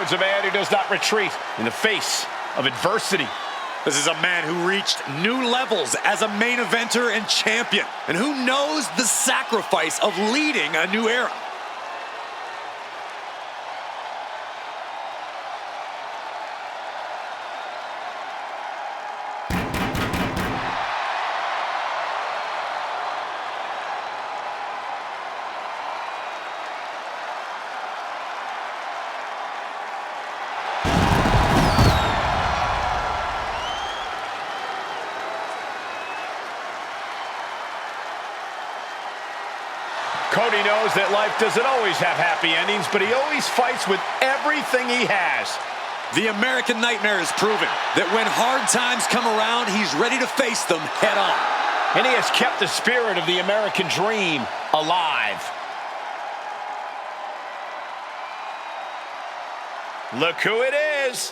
shows a man who does not retreat in the face of adversity. This is a man who reached new levels as a main eventer and champion, and who knows the sacrifice of leading a new era. Cody knows that life doesn't always have happy endings, but he always fights with everything he has. The American Nightmare has proven that when hard times come around, he's ready to face them head on. And he has kept the spirit of the American dream alive. Look who it is.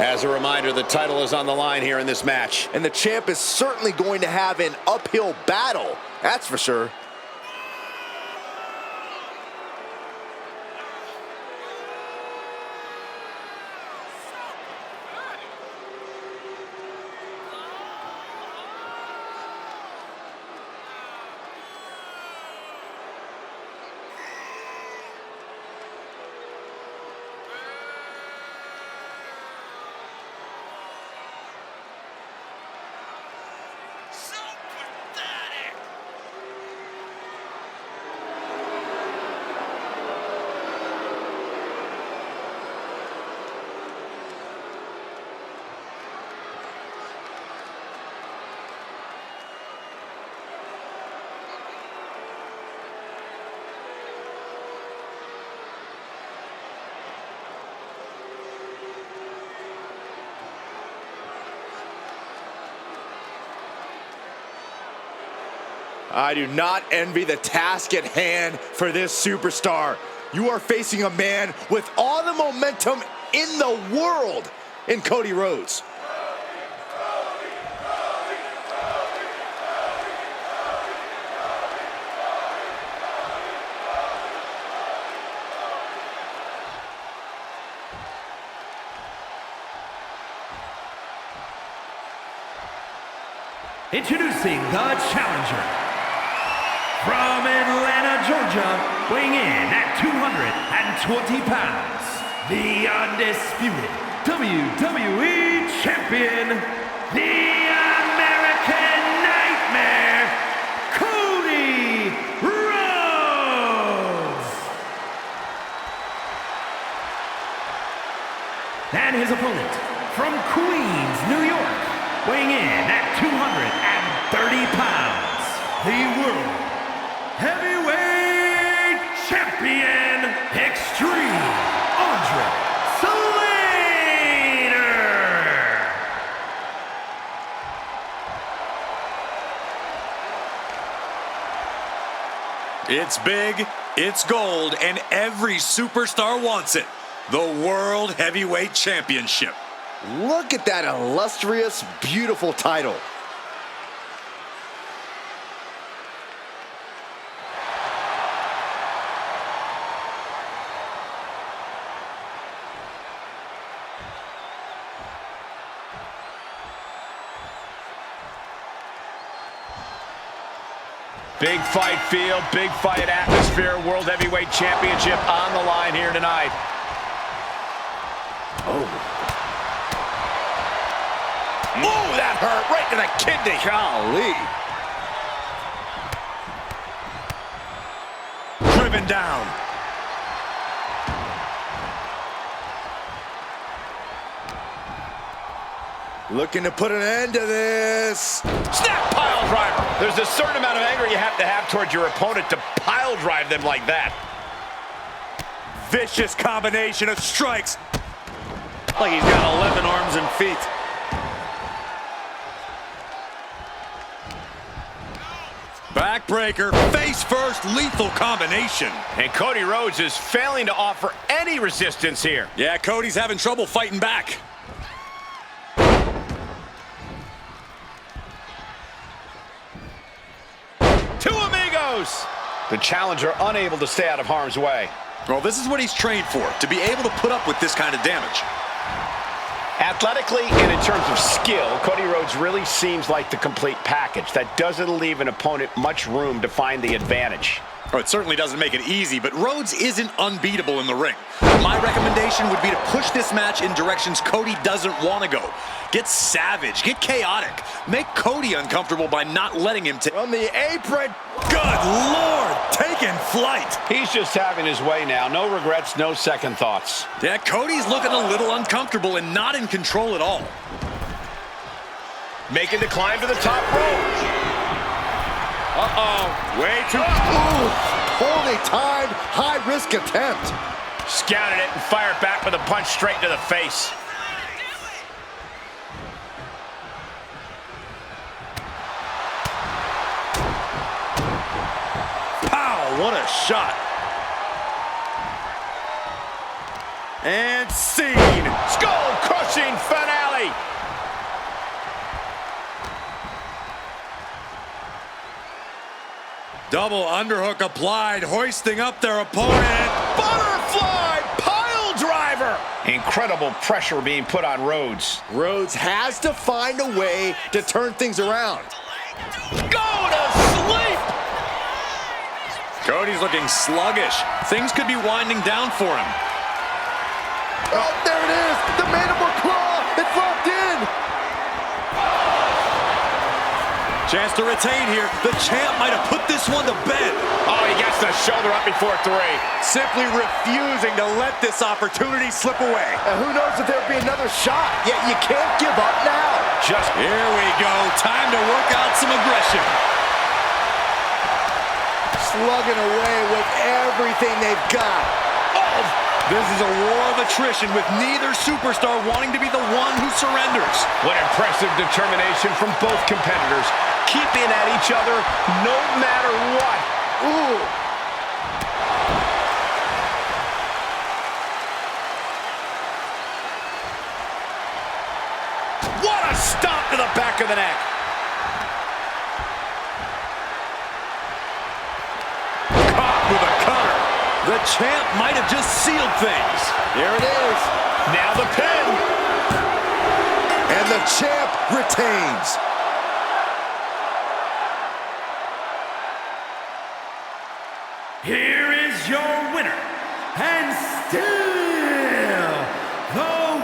As a reminder, the title is on the line here in this match. And the champ is certainly going to have an uphill battle, that's for sure. I do not envy the task at hand for this superstar. You are facing a man with all the momentum in the world in Cody Rhodes. Introducing the challenger. From Atlanta, Georgia, weighing in at 220 pounds, the undisputed WWE Champion, the American Nightmare, Cody Rhodes! And his opponent, from Queens, New York, weighing in at 230 pounds, the World Heavyweight Champion, Extreme Andre Slater! It's big, it's gold, and every superstar wants it. The World Heavyweight Championship. Look at that illustrious, beautiful title. Big fight field, big fight atmosphere. World Heavyweight Championship on the line here tonight. Oh, that hurt right to the kidney. Golly. Driven down. Looking to put an end to this. Snap pile driver. There's a certain amount of anger you have to have towards your opponent to pile drive them like that. Vicious combination of strikes. Like he's got 11 arms and feet. Backbreaker, face first, lethal combination. And Cody Rhodes is failing to offer any resistance here. Yeah, Cody's having trouble fighting back. Two amigos! The challenger unable to stay out of harm's way. Well, this is what he's trained for, to be able to put up with this kind of damage. Athletically and in terms of skill, Cody Rhodes really seems like the complete package. That doesn't leave an opponent much room to find the advantage. Oh, it certainly doesn't make it easy, but Rhodes isn't unbeatable in the ring. My recommendation would be to push this match in directions Cody doesn't want to go. Get savage, get chaotic. Make Cody uncomfortable by not letting him take On the apron. Good Lord, taking flight. He's just having his way now. No regrets, no second thoughts. Yeah, Cody's looking a little uncomfortable and not in control at all. Making the climb to the top rope. Uh-oh. Way too... Poorly timed, high-risk attempt. Scouted it and fired back with a punch straight to the face. Pow, what a shot. And scene. Skull-crushing finale. Double underhook applied, hoisting up their opponent. Butterfly pile driver. Incredible pressure being put on Rhodes. Rhodes has to find a way to turn things around. Go to sleep. Cody's looking sluggish. Things could be winding down for him. Oh, there it is! The mandible claw! It's locked in! Chance to retain here. The champ might have put this one to bed. Oh, he gets the shoulder up before three. Simply refusing to let this opportunity slip away. And who knows if there'll be another shot, yet you can't give up now. Just here we go. Time to work out some aggression. Slugging away with everything they've got. Oh, this is a war of attrition with neither superstar wanting to be the one who surrenders. what impressive determination from both competitors. Keeping at each other no matter what. Ooh. What a stomp to the back of the neck. Caught with a cutter. The champ might have just sealed things. Here it is. Now the pin. And the champ retains. Here is your winner, and still the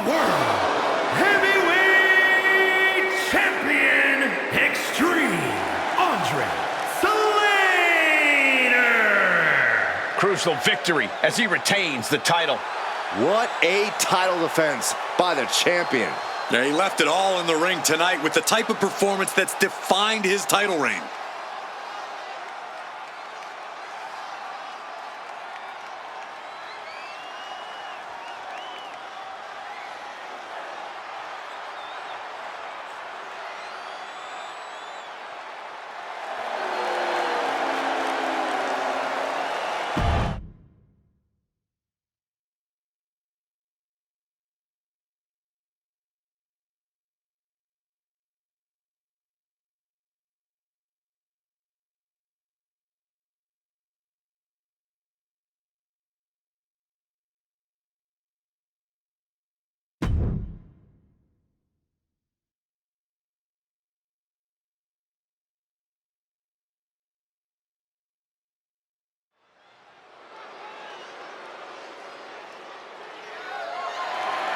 World Heavyweight Champion, Extreme, Andre Slater. Crucial victory as he retains the title. What a title defense by the champion. Yeah, he left it all in the ring tonight with the type of performance that's defined his title reign.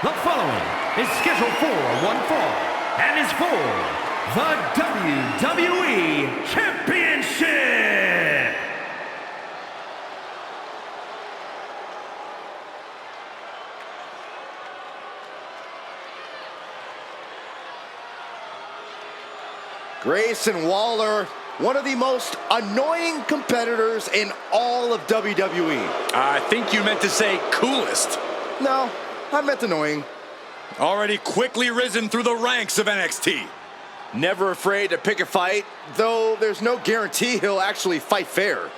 The following is scheduled for one fall and is for the WWE Championship. Grayson Waller, one of the most annoying competitors in all of WWE. I think you meant to say coolest. No, I meant annoying. Already quickly risen through the ranks of NXT. Never afraid to pick a fight, though there's no guarantee he'll actually fight fair.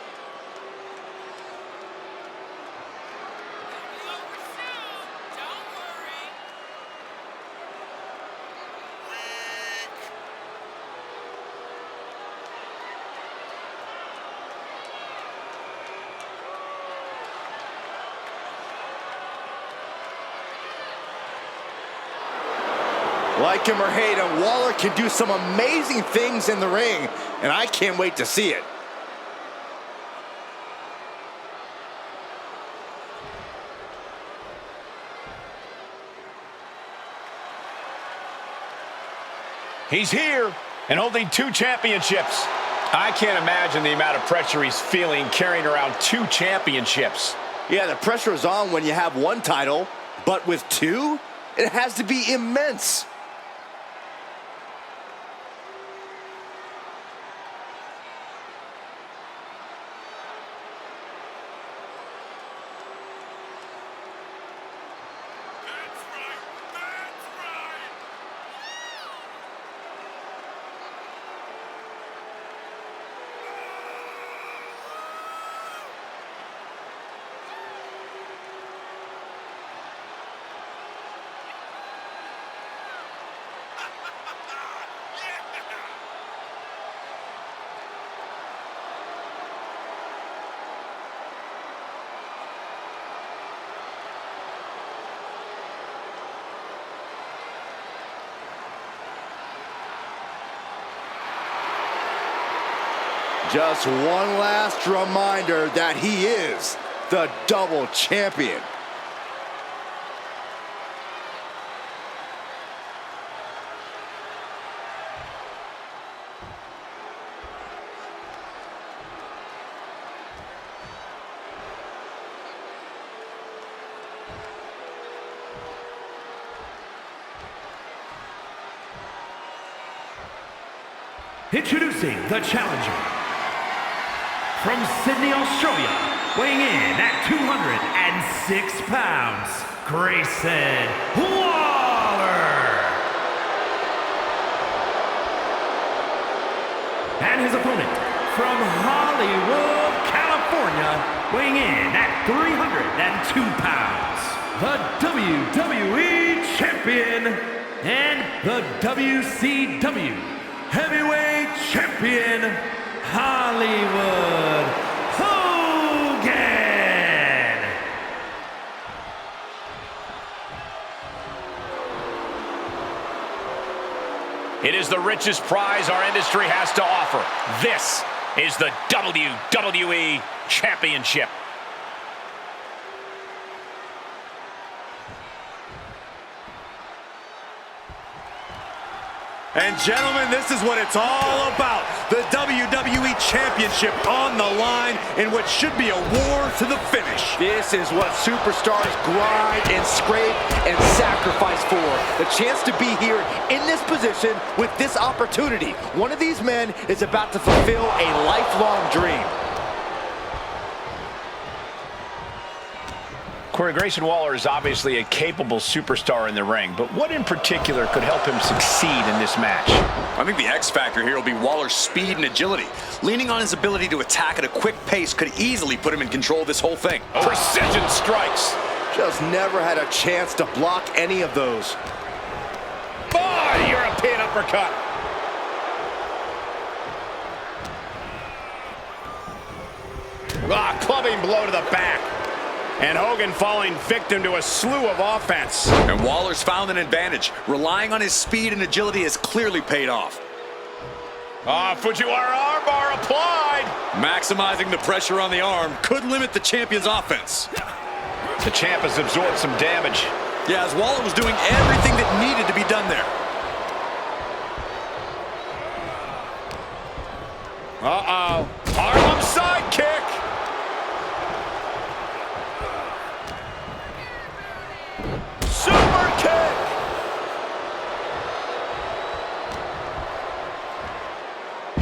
Like him or hate him, Waller can do some amazing things in the ring, and I can't wait to see it. He's here and holding 2 championships. I can't imagine the amount of pressure he's feeling carrying around 2 championships. Yeah, the pressure is on when you have 1 title, but with 2, it has to be immense. Just one last reminder that he is the double champion. Introducing the challenger from Sydney, Australia, weighing in at 206 pounds, Grayson Waller. And his opponent from Hollywood, California, weighing in at 302 pounds, the WWE Champion and the WCW Heavyweight Champion, Hollywood Hogan. It is the richest prize our industry has to offer. This is the WWE Championship. And gentlemen, this is what it's all about. The WWE Championship on the line in what should be a war to the finish. This is what superstars grind and scrape and sacrifice for. The chance to be here in this position with this opportunity. One of these men is about to fulfill a lifelong dream. Corey, Grayson Waller is obviously a capable superstar in the ring, but what in particular could help him succeed in this match? I think the X factor here will be Waller's speed and agility. Leaning on his ability to attack at a quick pace could easily put him in control of this whole thing. Precision strikes. Just never had a chance to block any of those. Boy, European uppercut. Clubbing blow to the back. And Hogan falling victim to a slew of offense. And Waller's found an advantage. Relying on his speed and agility has clearly paid off. Fujiwara armbar applied. Maximizing the pressure on the arm could limit the champion's offense. The champ has absorbed some damage. Yeah, as Waller was doing everything that needed to be done there. Harlem sidekick. Super kick!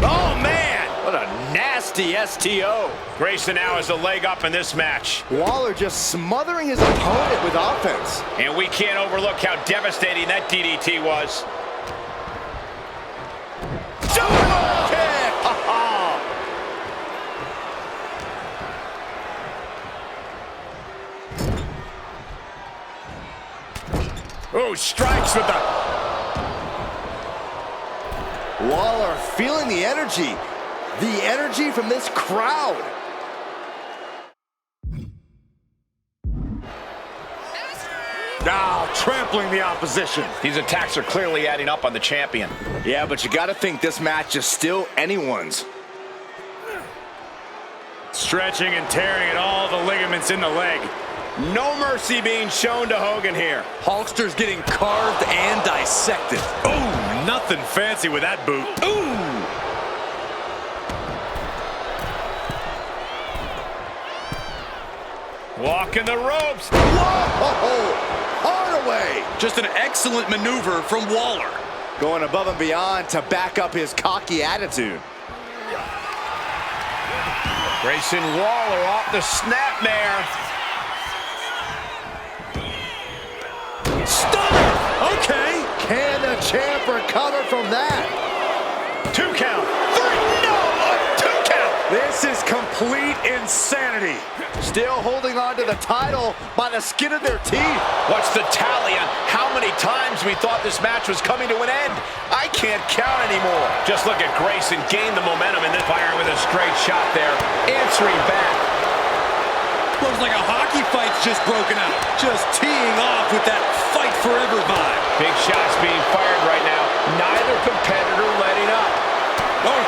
Oh, man! What a nasty STO. Grayson now has a leg up in this match. Waller just smothering his opponent with offense. And we can't overlook how devastating that DDT was. Oh, strikes with the... Waller feeling the energy. The energy from this crowd. Now trampling the opposition. These attacks are clearly adding up on the champion. Yeah, but you gotta think this match is still anyone's. Stretching and tearing at all the ligaments in the leg. No mercy being shown to Hogan here. Hulkster's getting carved and dissected. Ooh, nothing fancy with that boot. Ooh! Walking the ropes. Whoa! Hard away! Just an excellent maneuver from Waller. Going above and beyond to back up his cocky attitude. Grayson Waller off the snapmare. Stunner! Okay. Can the champ recover from that? 2 count. 3. No, a 2 count. This is complete insanity. Still holding on to the title by the skin of their teeth. What's the tally on how many times we thought this match was coming to an end? I can't count anymore. Just look at Grayson gain the momentum and then firing with a straight shot there. Answering back. Looks like a hockey fight's just broken out. Just teeing off with that fight forever vibe. Big shots being fired right now. Neither competitor letting up. Oh.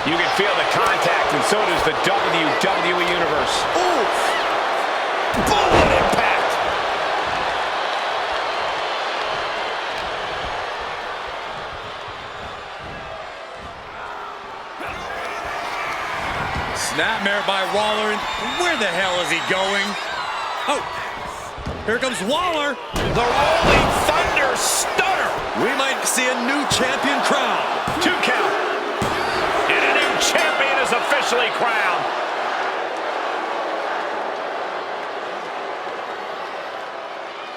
You can feel the contact, and so does the WWE Universe. Oof. Boom, what impact! Snapmare by Waller. Where the hell is he going? Oh, here comes Waller. The Rolling Thunder Stunner. We might see a new champion crowned. 2 count. And a new champion is officially crowned.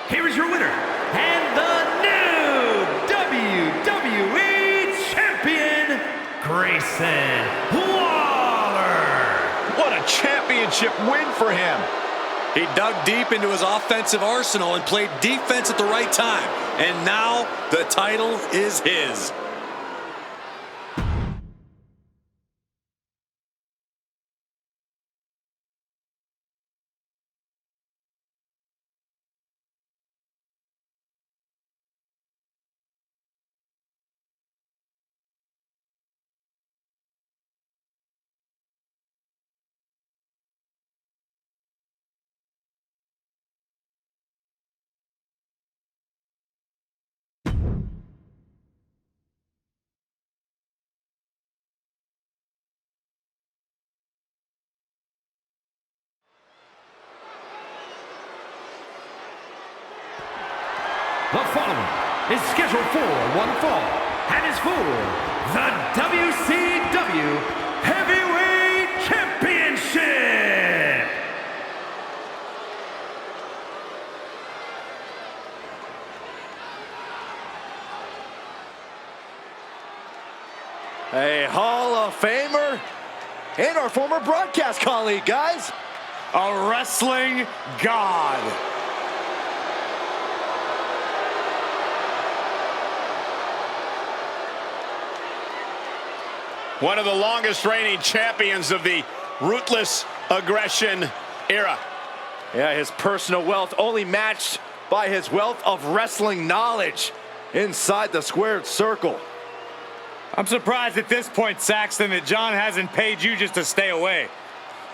Here is your winner, and the new WWE Champion, Grayson Waller. What a championship win for him. He dug deep into his offensive arsenal and played defense at the right time. And now the title is his. The following is scheduled for one fall and is for the WCW Heavyweight Championship. A Hall of Famer and our former broadcast colleague, guys. A wrestling god. One of the longest reigning champions of the ruthless aggression era. Yeah, his personal wealth only matched by his wealth of wrestling knowledge inside the squared circle. I'm surprised at this point, Saxton, that John hasn't paid you just to stay away.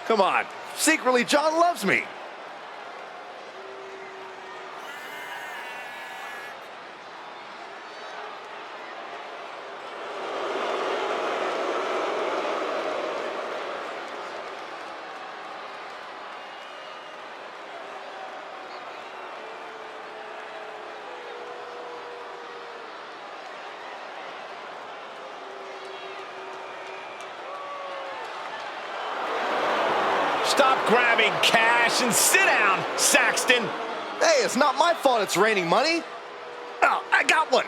Come on, secretly John loves me. Stop grabbing cash and sit down, Saxton. Hey, it's not my fault it's raining money. Oh, I got one.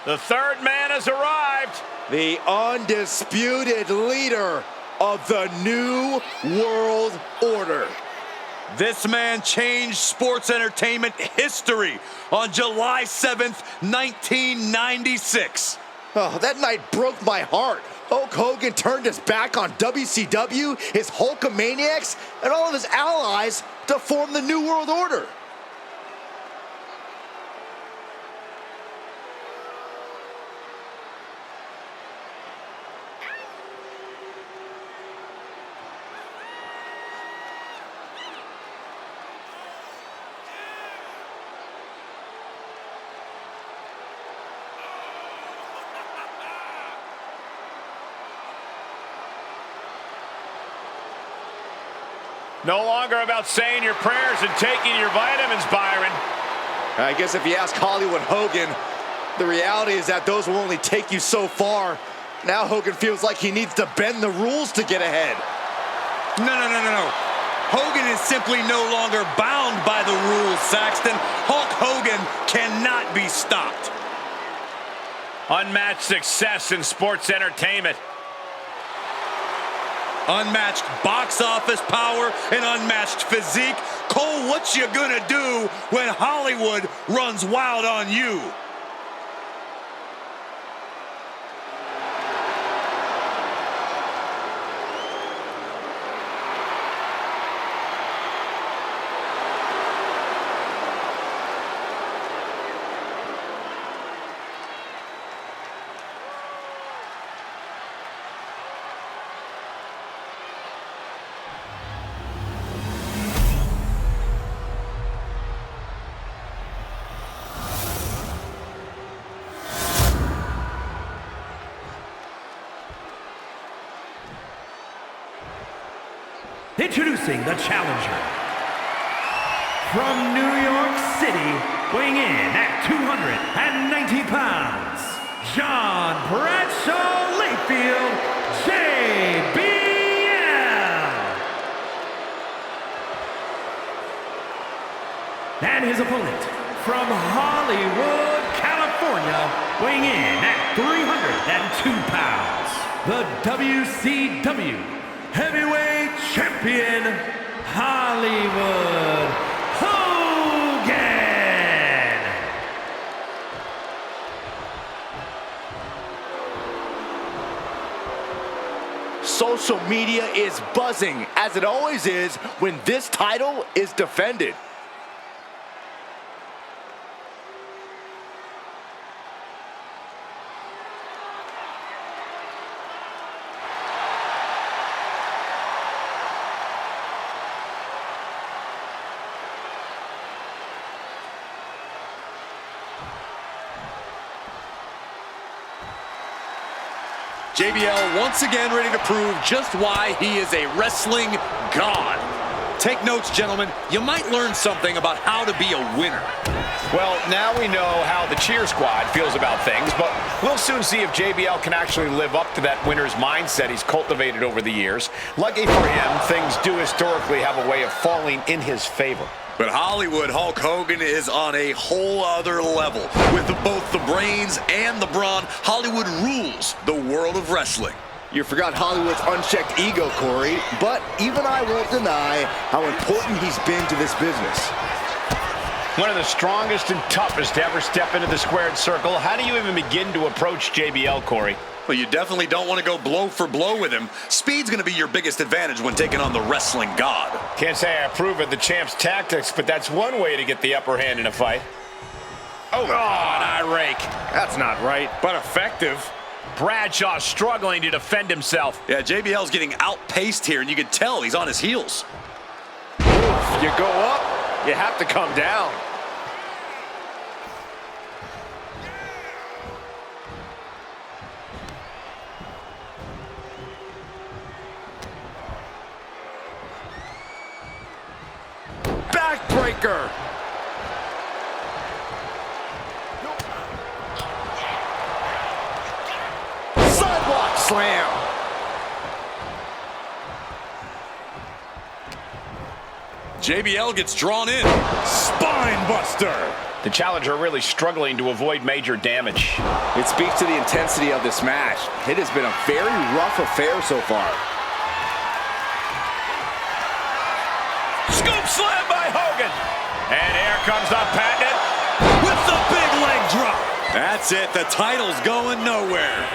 The third man has arrived. The undisputed leader of the New World Order. This man changed sports entertainment history on July 7th, 1996. Oh, that night broke my heart. Hulk Hogan turned his back on WCW, his Hulkamaniacs, and all of his allies to form the New World Order. No longer about saying your prayers and taking your vitamins, Byron. I guess if you ask Hollywood Hogan, the reality is that those will only take you so far. Now Hogan feels like he needs to bend the rules to get ahead. No. Hogan is simply no longer bound by the rules, Saxton. Hulk Hogan cannot be stopped. Unmatched success in sports entertainment. Unmatched box office power and unmatched physique. Cole, what you gonna do when Hollywood runs wild on you? Introducing the challenger. From New York City, weighing in at 290 pounds, John Bradshaw Layfield, JBL. And his opponent, from Hollywood, California, weighing in at 302 pounds, the WCW Heavyweight Champion, Hollywood Hogan. Social media is buzzing, as it always is when this title is defended. JBL once again ready to prove just why he is a wrestling god. Take notes, gentlemen. You might learn something about how to be a winner. Well, now we know how the cheer squad feels about things, but we'll soon see if JBL can actually live up to that winner's mindset he's cultivated over the years. Lucky for him, things do historically have a way of falling in his favor. But Hollywood Hulk Hogan is on a whole other level. With both the brains and the brawn, Hollywood rules the world of wrestling. You forgot Hollywood's unchecked ego, Corey, but even I won't deny how important he's been to this business. One of the strongest and toughest to ever step into the squared circle. How do you even begin to approach JBL, Corey? Well, you definitely don't want to go blow for blow with him. Speed's going to be your biggest advantage when taking on the wrestling god. Can't say I approve of the champ's tactics, but that's one way to get the upper hand in a fight. Oh, an eye rake. That's not right, but effective. Bradshaw struggling to defend himself. Yeah, JBL's getting outpaced here, and you can tell he's on his heels. You go up, you have to come down. Backbreaker. Sidewalk slam. JBL gets drawn in. Spine buster. The challenger really struggling to avoid major damage. It speaks to the intensity of this match. It has been a very rough affair so far. Scoop slam by Hogan. And here comes the patent With the big leg drop. That's it. The title's going nowhere.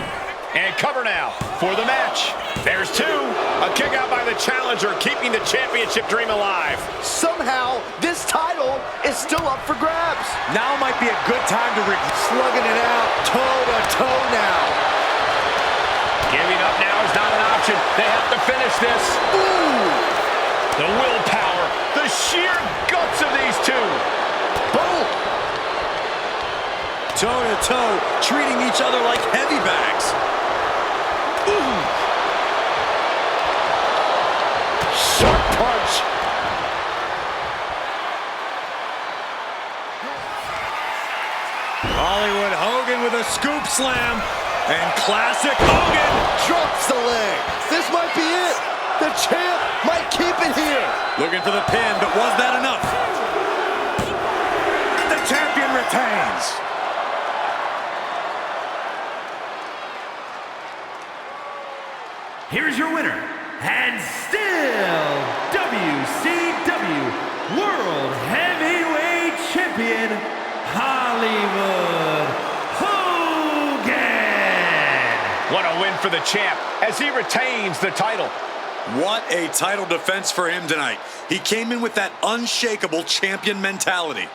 and cover now for the match. There's two. A kick out by the challenger, keeping the championship dream alive. Somehow, this title is still up for grabs. Now might be a good time to Slugging it out, toe-to-toe now. Giving up now is not an option. They have to finish this. Ooh! The willpower, the sheer guts of these two. Boom! toe-to-toe, treating each other like heavy bags. Ooh. Sharp punch. Hollywood Hogan with a scoop slam. And classic Hogan. Drops the leg. This might be it. The champ might keep it here. Looking for the pin, but was that enough? The champion retains. Here's your winner, and still WCW World Heavyweight Champion, Hollywood Hogan. What a win for the champ as he retains the title. What a title defense for him tonight. He came in with that unshakable champion mentality.